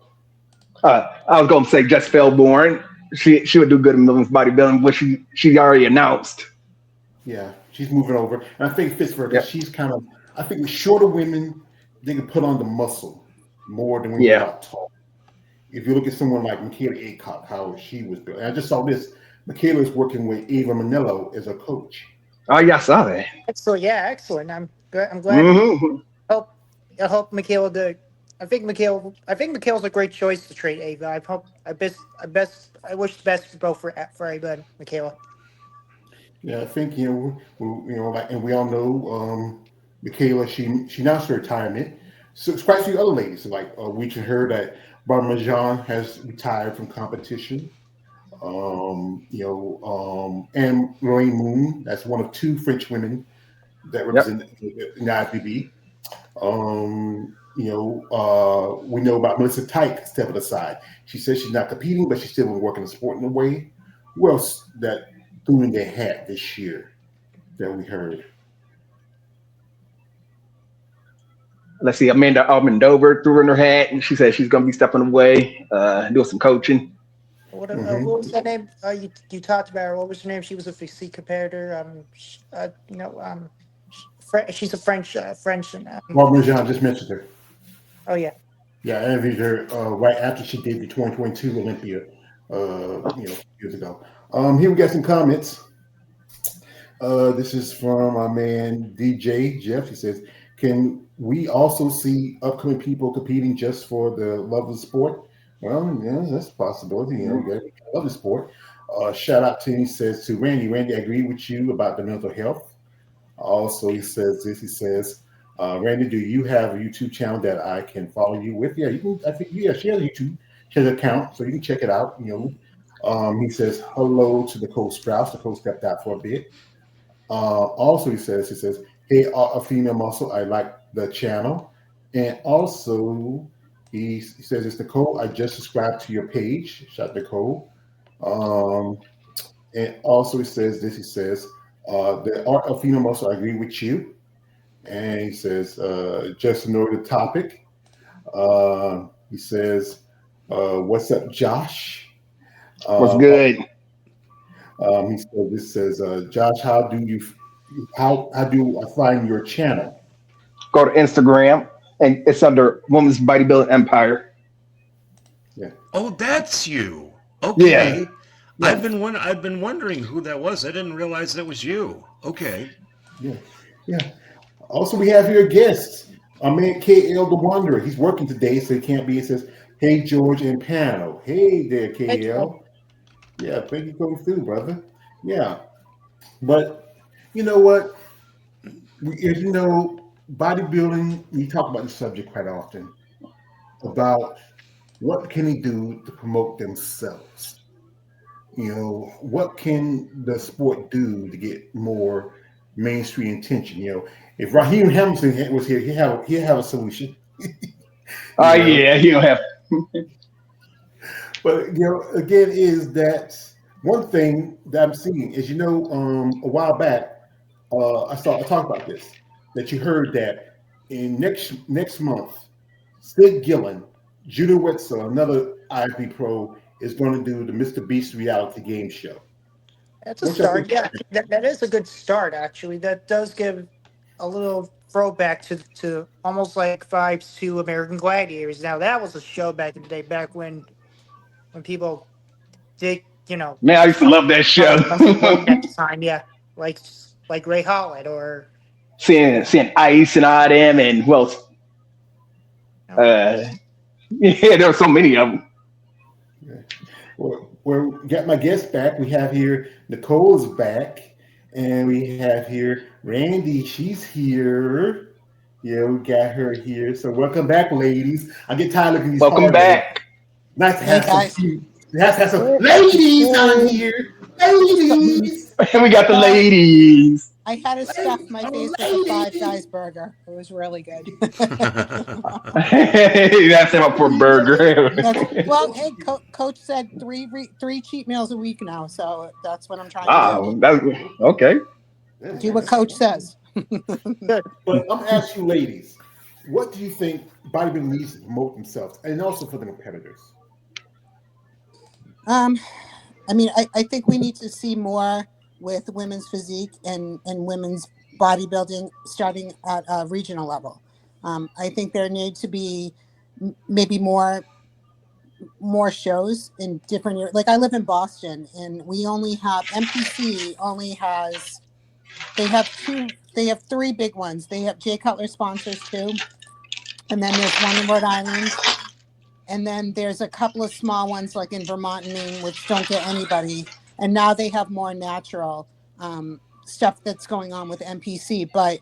I was going to say Jess Felborn. She would do good in women's bodybuilding, which she already announced. Yeah, she's moving over, and I think it fits for her because Yep. she's kind of. I think with shorter women, they can put on the muscle more than when you're a Yeah. lot tall. If you look at someone like Michaela Aycock, how she was built, and I just saw this. Michaela is working with Ava Manillo as a coach. Oh yeah, I saw that. Excellent. Yeah, excellent. I'm glad. Mm-hmm. Hope I hope Michaela did. I think Michaela's a great choice to trade Ava. I wish the best for both for Ava and Michaela. Yeah, I think like, and we all know Michaela. She announced her retirement. So it's quite a few other ladies. Like we just heard that Barbara Jean has retired from competition. And Lorraine Moon. That's one of two French women that Yep. represent in the IFBB. We know about Melissa Tyke stepping aside. She says she's not competing, but she's still working the sport in a way. Who else that threw in their hat this year that we heard? Let's see, Amanda Almendover threw in her hat, and she said she's going to be stepping away, doing some coaching. What was that name? You talked about her. What was her name? She was a physique competitor. She's a French. Barbara Jean just mentioned her. Oh yeah. Yeah, I interviewed her right after she did the 2022 Olympia, years ago. Here we got some comments. This is from our man DJ Jeff. He says, "Can we also see upcoming people competing just for the love of the sport?" Well, yeah, that's a possibility. You got to love the sport. Shout out to him. He says to Randy. Randy, I agree with you about the mental health. Also, he says this. He says, Randy, do you have a YouTube channel that I can follow you with? Yeah, you can. I think she has a YouTube. She has an account, so you can check it out. He says hello to Nicole Strauss. Nicole stepped out for a bit. Also, he says, hey, a female muscle. I like the channel, and also he says, it's Nicole. I just subscribed to your page. Shout out Nicole. And also he says this. He says, the art of female muscle. I agree with you. And he says, just to know the topic. He says, what's up, Josh? What's good? He said, this says, Josh, how do I find your channel? Go to Instagram, and it's under Women's Bodybuilding Empire. Yeah. Oh, that's you. Okay. Yeah. I've been wondering who that was. I didn't realize that was you. Okay. Yeah. Also, we have here guests. Our man KL the Wanderer. He's working today, so he can't be. It says, hey, George and panel. Hey there, KL. Yeah, thank you for coming through, brother. Yeah. But you know what? As you know, bodybuilding, we talk about the subject quite often about what can they do to promote themselves. What can the sport do to get more mainstream attention? If Raheem Hamilton was here, he'd have a solution. Yeah, you don't have. But again, is that one thing that I'm seeing is a while back I talked about this, that you heard that in next month, Sid Gillen, Judah Wetzel, another IFB pro, is going to do the Mr. Beast reality game show. That's a start. Yeah, that is a good start, actually. That does give a little throwback to almost like vibes to American Gladiators. Now, that was a show back in the day, back when people did, Man, I used to love that show. At the time, yeah, like Ray Hollett or seeing Ice and all them, and who else? Yeah, there were so many of them. Well, we got my guest back. We have here Nicole's back, and we have here Randy. She's here. Yeah, we got her here. So welcome back, ladies. I get tired of looking these. Welcome back. Nice to have some ladies on here. Ladies. We got the ladies. I had to stuff my face with the Five Guys burger. It was really good. Hey, that's him up for a burger. Well, hey, Coach said three cheat meals a week now, so that's what I'm trying to do. That's okay. Do what Coach says. But I'm asking you, ladies, what do you think bodybuilding needs to promote themselves, and also for the competitors? I mean, I think we need to see more with women's physique and women's bodybuilding starting at a regional level. I think there need to be maybe more shows in different, like I live in Boston, and we only have MPC only has, they have three big ones. They have Jay Cutler sponsors too, and then there's one in Rhode Island, and then there's a couple of small ones like in Vermont and Maine, which don't get anybody. And now they have more natural stuff that's going on with MPC, but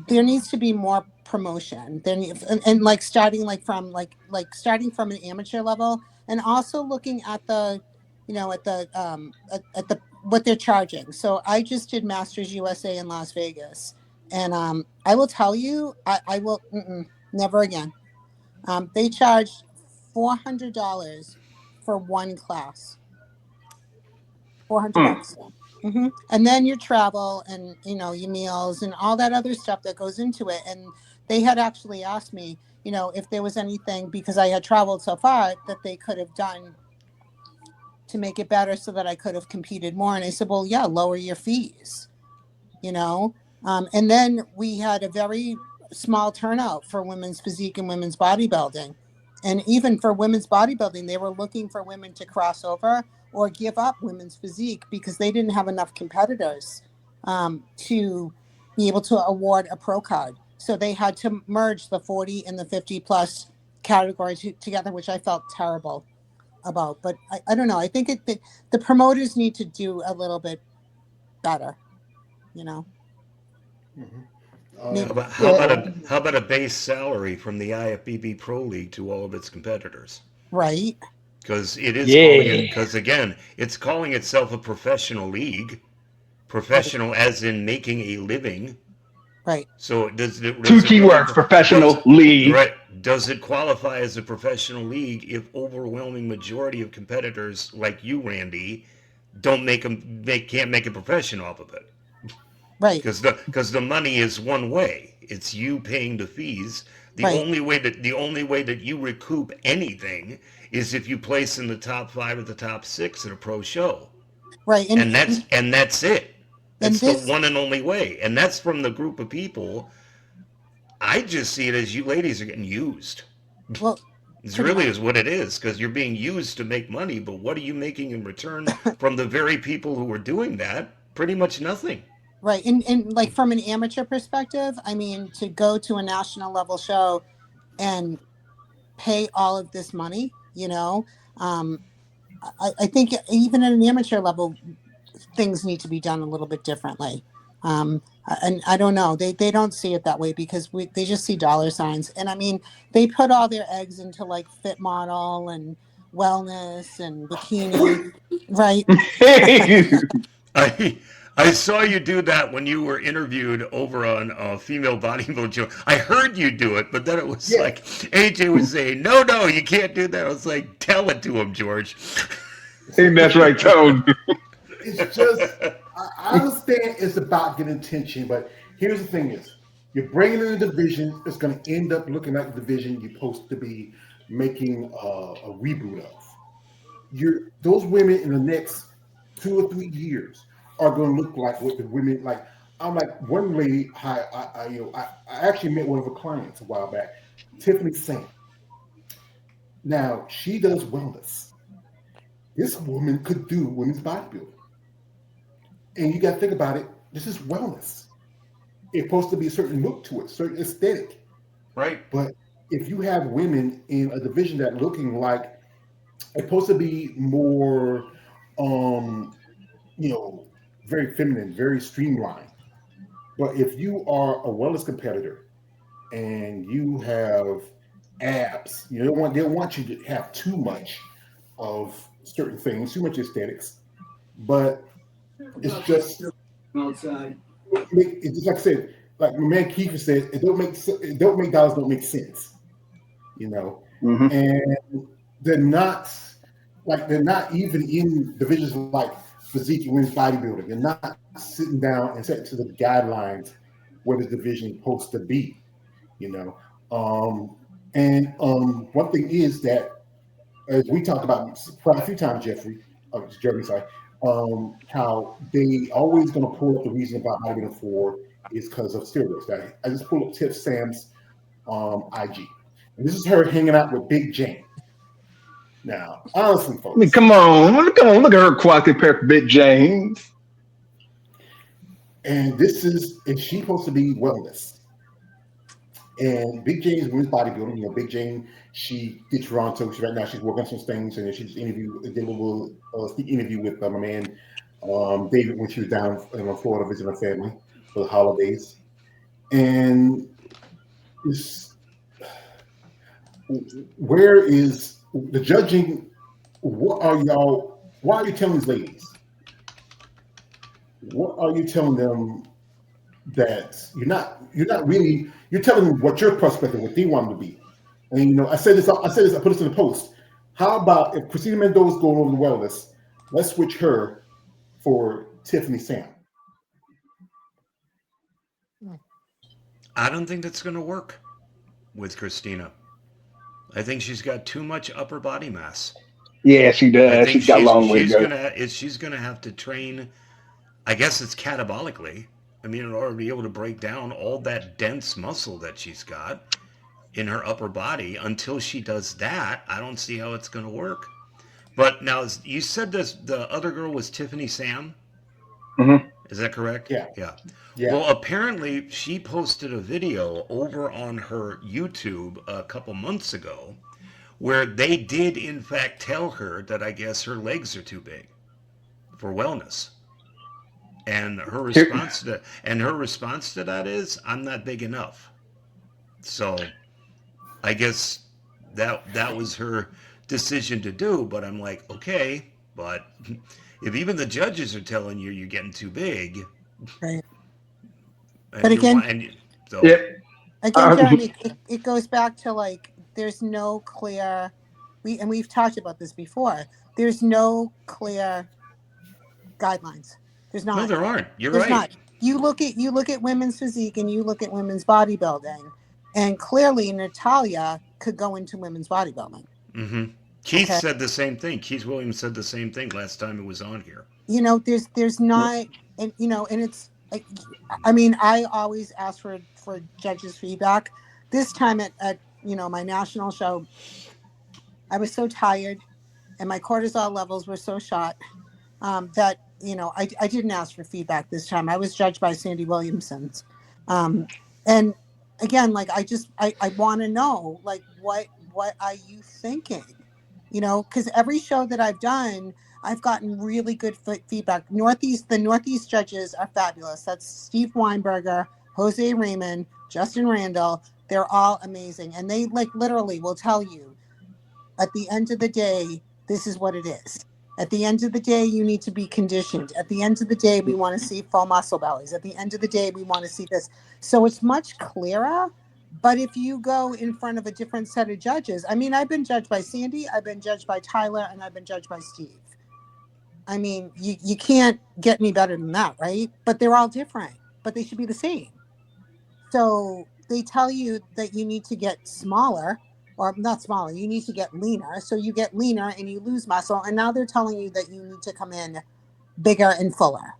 there needs to be more promotion. And like starting from an amateur level, and also looking at the, at the what they're charging. So I just did Masters USA in Las Vegas, and I will tell you, I will never again. They charged $400 for one class. $400. Mm-hmm. And then your travel and your meals and all that other stuff that goes into it. And they had actually asked me, if there was anything, because I had traveled so far, that they could have done to make it better so that I could have competed more. And I said, well, yeah, lower your fees, and then we had a very small turnout for women's physique and women's bodybuilding. And even for women's bodybuilding, they were looking for women to cross over or give up women's physique because they didn't have enough competitors to be able to award a pro card. So they had to merge the 40 and the 50 plus categories together, which I felt terrible about. But I don't know. I think the promoters need to do a little bit better, Mm-hmm. How about a base salary from the IFBB Pro League to all of its competitors? Right. Because it is because again, it's calling itself a professional league, professional as in making a living. Right. So does two keywords: professional league. Right. Does it qualify as a professional league if overwhelming majority of competitors like you, Randy, can't make a profession off of it? Right. Because the money is one way. It's you paying the fees. The only way that you recoup anything is if you place in the top 5 or the top 6 at a pro show. Right. And that's it. That's the one and only way. And that's from the group of people. I just see it as you ladies are getting used. Well, it really is what it is, because you're being used to make money, but what are you making in return from the very people who are doing that? Pretty much nothing. Right. And like from an amateur perspective, I mean, to go to a national level show and pay all of this money, I think even at an amateur level, things need to be done a little bit differently. And I don't know, they don't see it that way because they just see dollar signs. And I mean, they put all their eggs into like fit model and wellness and bikini, right? I saw you do that when you were interviewed over on Female Bodybuilding Show. I heard you do it, but then it was like AJ was saying, no, you can't do that. I was like, tell it to him, George. That's right, Tone. It's just, I understand it's about getting attention, but here's the thing is, you're bringing in a division that's going to end up looking like the division you're supposed to be making a reboot of. Those women in the next 2 or 3 years are going to look like what the women like. I'm like one lady. I actually met one of her clients a while back, Tiffany Saint. Now she does wellness. This woman could do women's bodybuilding, and you got to think about it. This is wellness. It's supposed to be a certain look to it, certain aesthetic, right? But if you have women in a division that looking like it's supposed to be more, very feminine, very streamlined. But if you are a wellness competitor and you have abs, they want you to have too much of certain things, too much aesthetics. But it's just outside. it's just like I said, like my man Keith said, it don't make dollars don't make sense, you know, and they're not they're not even in divisions like physique and women's bodybuilding. They're not sitting down and setting to the guidelines where the division is supposed to be, you know. One thing is that as we talked about quite a few times, Jeremy, sorry, how they always going to pull up the reason about bodybuilding for is because of steroids. I just pulled up Tiff Sam's IG, and this is her hanging out with Big Jane. Now, honestly, folks, I mean, come on, look at her quality pair of Big James. And she's supposed to be wellness. And Big Jane is women's bodybuilding. You know, Big Jane, she did Toronto. Right now she's working on some things, and she's did a little interview with my man David when she was down in Florida visiting her family for the holidays. And where is the judging? Why are you telling these ladies? What are you telling them that you're telling them what your perspective, what they want to be? And you know, I put this in the post. How about if Christina Mendoza goes over the wellness, let's switch her for Tiffany Sam? I don't think that's going to work with Christina. I think she's got too much upper body mass. Yeah, she does. She's got a long way to go. She's going to have to train, I guess it's catabolically. I mean, in order to be able to break down all that dense muscle that she's got in her upper body. Until she does that, I don't see how it's going to work. But now, you said the other girl was Tiffany Sam? Mm-hmm. Is that correct? Yeah. Well, apparently she posted a video over on her YouTube a couple months ago where they did in fact tell her that I guess her legs are too big for wellness. And her response to that is, I'm not big enough. So I guess that was her decision to do, but I'm like, okay, but if even the judges are telling you you're getting too big, right? But again, Jeremy, it goes back to like there's no clear. We've talked about this before. There's no clear guidelines. There's not. No, there aren't. You're There's right. Not. You look at women's physique and you look at women's bodybuilding, and clearly Natalia could go into women's bodybuilding. Mm-hmm. Keith said the same thing. Keith Williams said the same thing last time it was on here. You know, there's not, and you know, and it's. I mean, I always ask for judges' feedback. This time at my national show, I was so tired, and my cortisol levels were so shot that I didn't ask for feedback this time. I was judged by Sandy Williamson's, and again, like I want to know, like what are you thinking? You know, because every show that I've done, I've gotten really good feedback. The Northeast judges are fabulous. That's Steve Weinberger, Jose Raymond, Justin Randall. They're all amazing. And they like literally will tell you at the end of the day, this is what it is. At the end of the day, you need to be conditioned. At the end of the day, we want to see full muscle bellies. At the end of the day, we want to see this. So it's much clearer. But if you go in front of a different set of judges, I mean, I've been judged by Sandy, I've been judged by Tyler, and I've been judged by Steve. I mean, you can't get any better than that, right? But they're all different, but they should be the same. So they tell you that you need to get smaller, or not smaller, you need to get leaner. So you get leaner and you lose muscle. And now they're telling you that you need to come in bigger and fuller.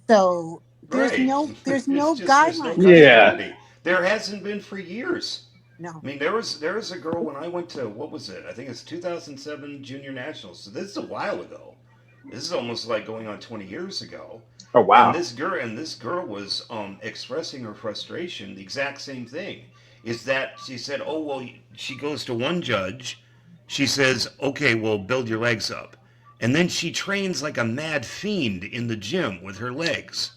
So there's no guidelines. Yeah. There hasn't been for years. No. I mean, there was a girl when I went to, what was it? I think it's 2007 Junior Nationals. So this is a while ago. This is almost like going on 20 years ago. Oh wow! And this girl was expressing her frustration. The exact same thing is that she said, "Oh well," she goes to one judge. She says, "Okay, well, build your legs up," and then she trains like a mad fiend in the gym with her legs,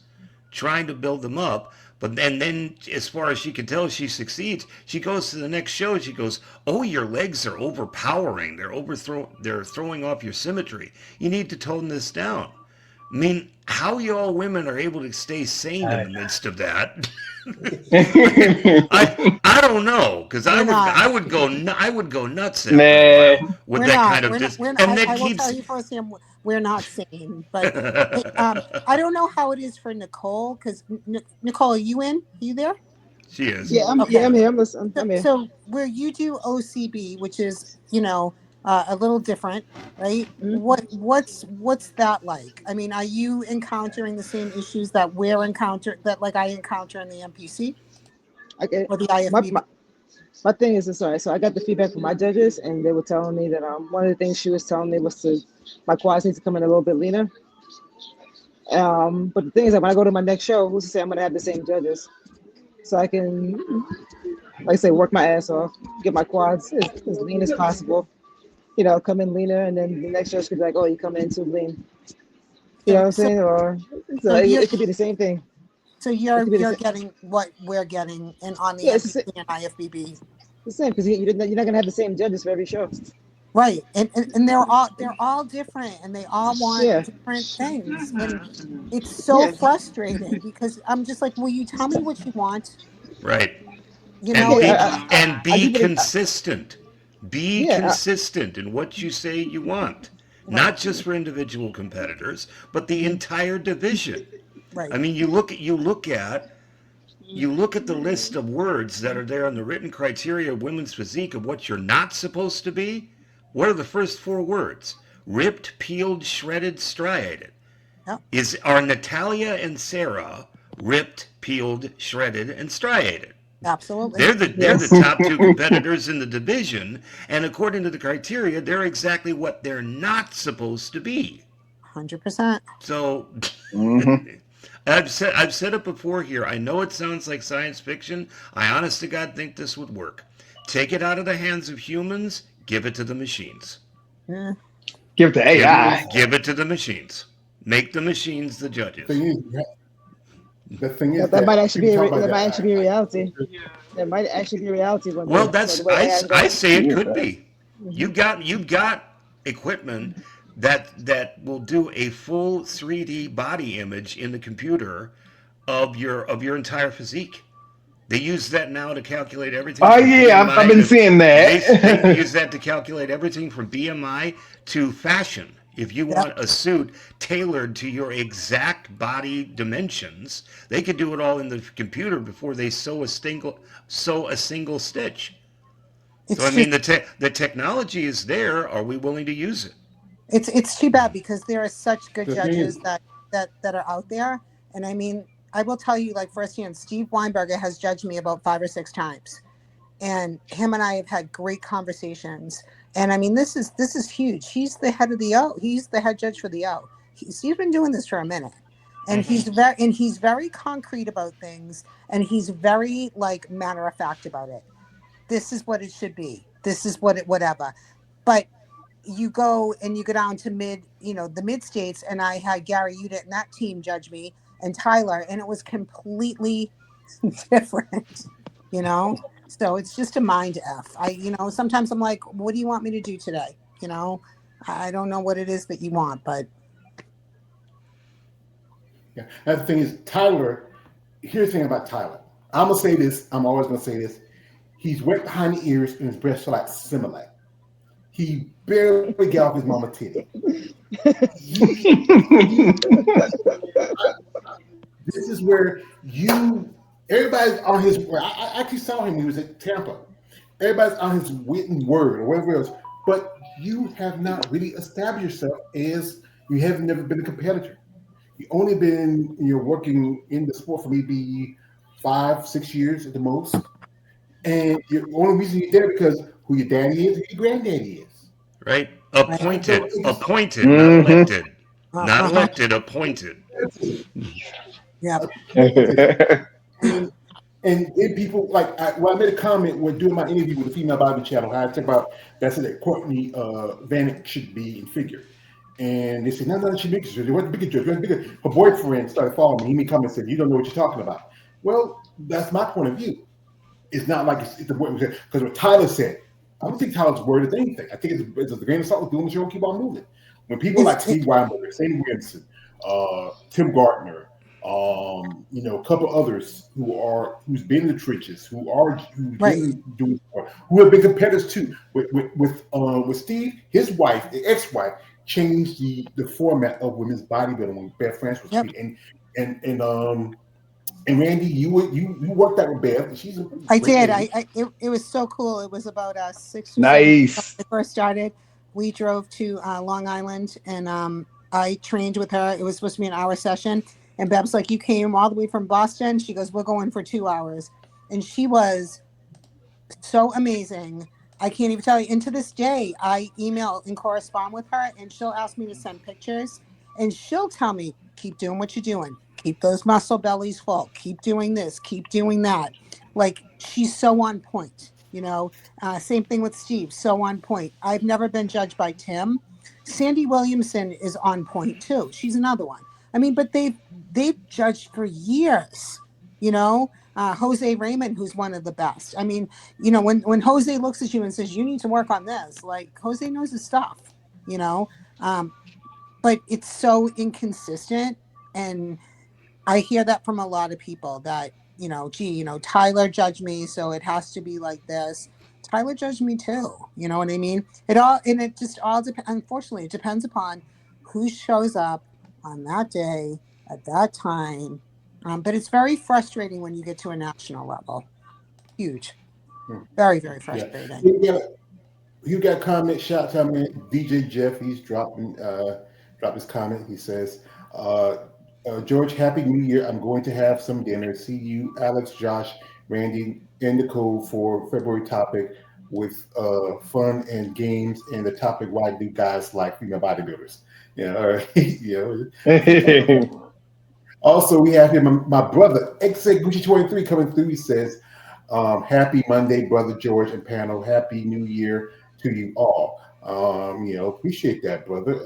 trying to build them up. But then, as far as she can tell, she succeeds. She goes to the next show. She goes, "Oh, your legs are overpowering. They're throwing off your symmetry. You need to tone this down." I mean, how y'all women are able to stay sane in the midst of that? I don't know, because We're not. I would go nuts after a while Man, with We're that not. kind of We're not. dis, We're not. and that I will keeps. tell you firsthand, we're not sane. But hey, I don't know how it is for Nicole because Nicole, are you in? Are you there? She is. Yeah, Okay. I'm here. I'm listening. So, I'm here. so where you do OCB, which is a little different, right? Mhm. What's that like? I mean, are you encountering the same issues that I encounter in the MPC Okay. or the My, IFBB? my my thing is, sorry. So I got the feedback from my judges, and they were telling me that one of the things she was telling me was to my quads need to come in a little bit leaner. But the thing is that when I go to my next show, who's to say I'm gonna have the same judges? So I can, like I say, work my ass off, get my quads as lean as possible. Come in leaner, and then the next show could be like, oh, you come in too lean. You know So what I'm so saying? Or so so you're it could be the same thing. so It you're could be the you're same. getting what we're getting in on the Yeah, MPC and IFBB. the same because you're not gonna have the same judges for every show. Right. And they're all different and they all want Yeah, different things. And it's so yeah, frustrating because I'm just like, will you tell me what you want? Right. You And know, yeah. and I be give it. consistent. Be Yeah, consistent in what you say you want. right, Not just for individual competitors, but the entire division. I right. mean, you look at the list of words that are there in the written criteria of women's physique of what you're not supposed to be. What are the first four words? Ripped, peeled, shredded, striated. Yep, Are Natalia and Sarah ripped, peeled, shredded, and striated? absolutely. They're the yes. top two competitors in the division, and according to the criteria, they're exactly what they're not supposed to be. 100%. So hmm I've said it before here. I know it sounds like science fiction. I honest to God think this would work. Take it out of the hands of humans, give it to the machines. Yeah. give it to Give AI. give it to the machines. Make the machines the judges. thing is, the thing is That might that actually people talk about that might that. actually be reality. That might actually be reality one Well, day. The way AI is I going. say it Yeah, could but be. You've got equipment that will do a full 3D body image in the computer of your entire physique. They use that now to calculate everything oh from yeah, I've BMI been to seeing they that. use that to calculate everything from BMI to fashion. If you Yep. want a suit tailored to your exact body dimensions, they could do it all in the computer before they sew a single stitch. So I It's mean, just the technology is there. Are we willing to use it? it's too bad because there are such good The thing is, judges that are out there. And I mean, I will tell you like firsthand, Steve Weinberger has judged me about 5 or 6 times. And him and I have had great conversations. And I mean, this is huge. He's the head of the O. He's the head judge for the O. He's been doing this for a minute, and Mm-hmm. he's very concrete about things, and he's very like matter of fact about it. This is what it should be. This is what it whatever. But you go and you go down to the mid states, and I had Gary Udit and that team judge me and Tyler, and it was completely different, you know? So it's just a mind F. Sometimes I'm like, what do you want me to do today? I don't know what it is that you want, but yeah. And the thing is, Tyler. Here's the thing about Tyler. I'm gonna say this. I'm always gonna say this. He's wet behind the ears and his breasts are like Similac. He barely get off his mama titty. He, this is where everybody's on his. I actually saw him. He was at Tampa. Everybody's on his written word or whatever else. But you have not really established yourself as you have never been a competitor. You only been working in the sport for maybe 5, 6 years at the most, and the only reason you're there because who your daddy is, who your granddaddy is. Right? right. So Appointed, not hmm elected. Not Uh-huh. elected, appointed. Yeah. and then people like I made a comment when doing my interview with the Female Body Channel. I talked about that's that Courtney Vanek should be in figure. And they said, no, she makes it. What's bigger judge? Her boyfriend started following me. He made comments and said, you don't know what you're talking about. Well, that's my point of view. It's not like it's the boyfriend because what Tyler said, I don't think Tyler's word is anything. I think it's a grain of salt with doing the show, keep on moving. When people It's like it, Steve Weinberger, Sadie Williamson, Tim Gardner, a couple others who's been in the trenches, who've Right. been doing, who have been competitors too. With Steve, his wife, the ex-wife, changed the format of women's bodybuilding when Beth France was competing, and Randy, you worked out with Bev. She's a I great did. lady. It was so cool. It was about 6 or 7 when Nice. I first started. We drove to Long Island, and I trained with her. It was supposed to be an hour session, and Bev's like, "You came all the way from Boston." She goes, "We're going for 2 hours," and she was so amazing. I can't even tell you. And to this day, I email and correspond with her, and she'll ask me to send pictures, and she'll tell me, "Keep doing what you're doing. Keep those muscle bellies full. Keep doing this. Keep doing that." Like, she's so on point. Same thing with Steve. So on point. I've never been judged by Tim. Sandy Williamson is on point too. She's another one. I mean, but they've judged for years. Jose Raymond, who's one of the best. I mean, when Jose looks at you and says, "You need to work on this," like, Jose knows his stuff, but it's so inconsistent. And I hear that from a lot of people that, Tyler judged me, so it has to be like this. Tyler judged me too. You know what I mean? It just all depends. Unfortunately, it depends upon who shows up on that day at that time. But it's very frustrating when you get to a national level. Huge. Very, very frustrating. You got comment, shout out, man. DJ Jeff, he's dropped his comment. He says, George, Happy New Year. I'm going to have some dinner. See you, Alex, Josh, Randy, and Nicole for February topic with fun and games, and the topic, why do guys like female bodybuilders? Also, we have here my brother, Gucci23, coming through. He says, happy Monday, brother George and panel. Happy New Year to you all. Appreciate that, brother.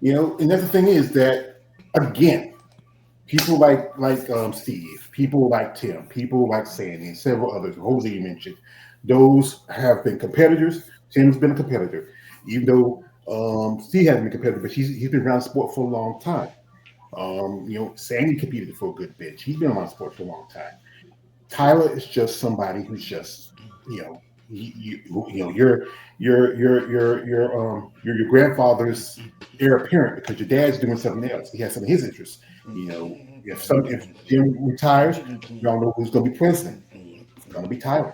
Another thing is that, again, people like Steve, people like Tim, people like Sandy, and several others, Jose you mentioned, those have been competitors. Tim's been a competitor, even though Steve hasn't been a competitor, but he's been around sport for a long time. Sandy competed for a good bit. He's been around sport for a long time. Tyler is just somebody who's just, you're your grandfather's heir apparent because your dad's doing something else. He has some of his interests. If Jim retires, you don't know who's going to be president. It's going to be Tyler.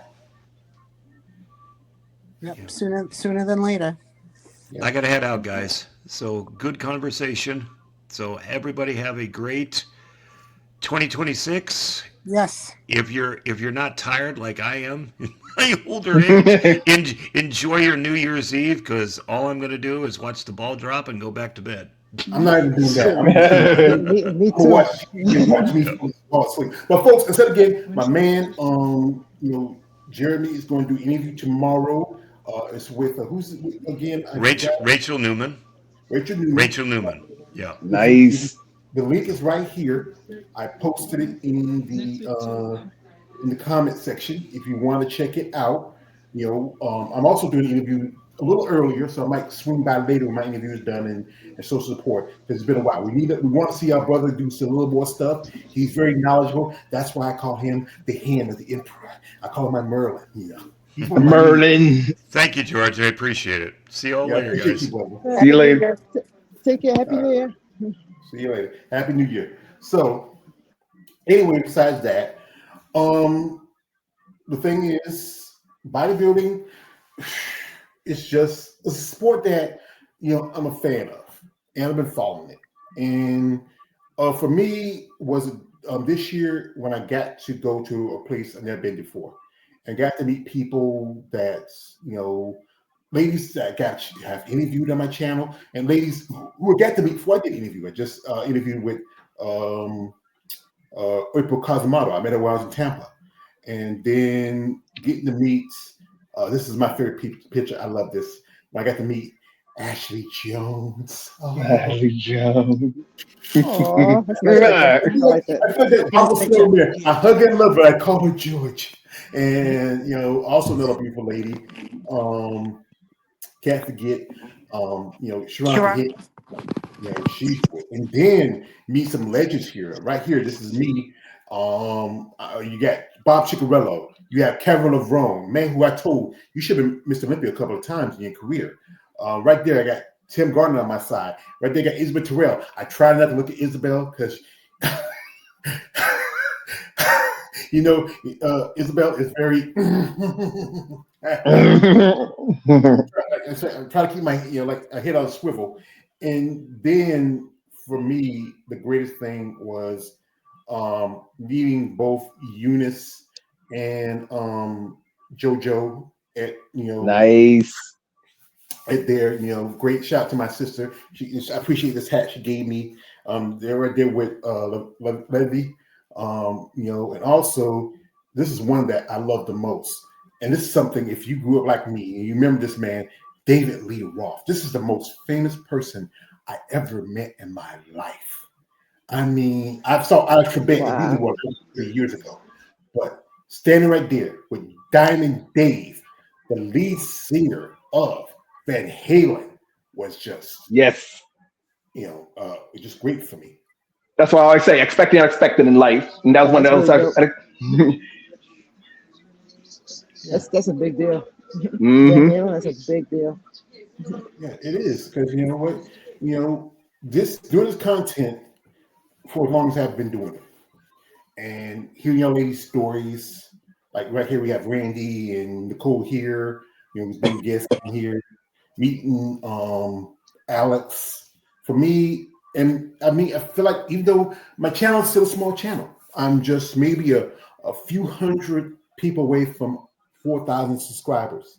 Yep, sooner than later. I got to head out, guys. So good conversation. So everybody have a great 2026. Yes. If you're not tired like I am in my older age, enjoy your New Year's Eve, because all I'm going to do is watch the ball drop and go back to bed. I'm not even doing that. Me too. Watch me fall asleep. But folks, instead of getting my man, Jeremy is going to do an interview tomorrow. It's with who's again? Rachel Newman. Rachel Newman. Yeah. Nice. The link is right here. I posted it in the comment section if you want to check it out. I'm also doing an interview a little earlier, so I might swing by later when my interview is done and social support, because it's been a while. We want to see our brother do some little more stuff. He's very knowledgeable. That's why I call him the hand of the emperor. I call him my Merlin. Merlin. Thank you, George. I appreciate it. See you all later, guys. See you later. Take care. Happy New Year. See you later. Happy New Year. So, anyway, besides that, the thing is, bodybuilding, it's just a sport that I'm a fan of, and I've been following it. And for me, was this year when I got to go to a place I've never been before, and got to meet people that ladies that have interviewed on my channel, and ladies who I got to meet before I did interview. I just interviewed with April Cosmato. I met her while I was in Tampa, and then getting to meet. This is my favorite picture. I love this. I got to meet Ashley Jones. Oh. Ashley Jones. Oh, that's nice. I like that. I hug and love her. I call her George. And also another beautiful lady. Can't forget. Sharon Yeah, and then meet some legends here. Right here, this is me. You got Bob Ciccarello. You have Kevin Levrone, man, who I told you should have been Mr. Olympia a couple of times in your career. Right there, I got Tim Gardner on my side. Right there, I got Isabel Terrell. I try not to look at Isabel because, you know, Isabel is very. I'm trying to keep my like a head on a swivel. And then for me, the greatest thing was meeting both Eunice and JoJo at Nice. at their great shout out to my sister. I appreciate this hat she gave me. They're right there with Levy. And also this is one that I love the most. And this is something, if you grew up like me and you remember this man, David Lee Roth. This is the most famous person I ever met in my life. I mean, I saw Alex Trebek at Disney World 3 years ago, but standing right there with Diamond Dave, the lead singer of Van Halen, was just Yes. Just great for me. That's why I always say expect the unexpected in life, and that was one of those. That's a big deal. Mm-hmm. That's a big deal. Yeah, it is, because you know what, this doing this content for as long as I've been doing it, and hearing young ladies' stories, like right here we have Randy and Nicole here, who's been guests on here, meeting Alex. For me, and I mean, I feel like even though my channel is still a small channel, I'm just maybe a few hundred people away from 4,000 subscribers.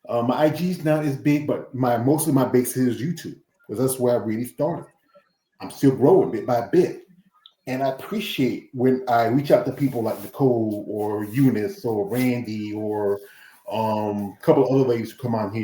My IG's not as big, but mostly my base is YouTube, because that's where I really started. I'm still growing bit by bit. And I appreciate when I reach out to people like Nicole or Eunice or Randy or a couple of other ladies who come on here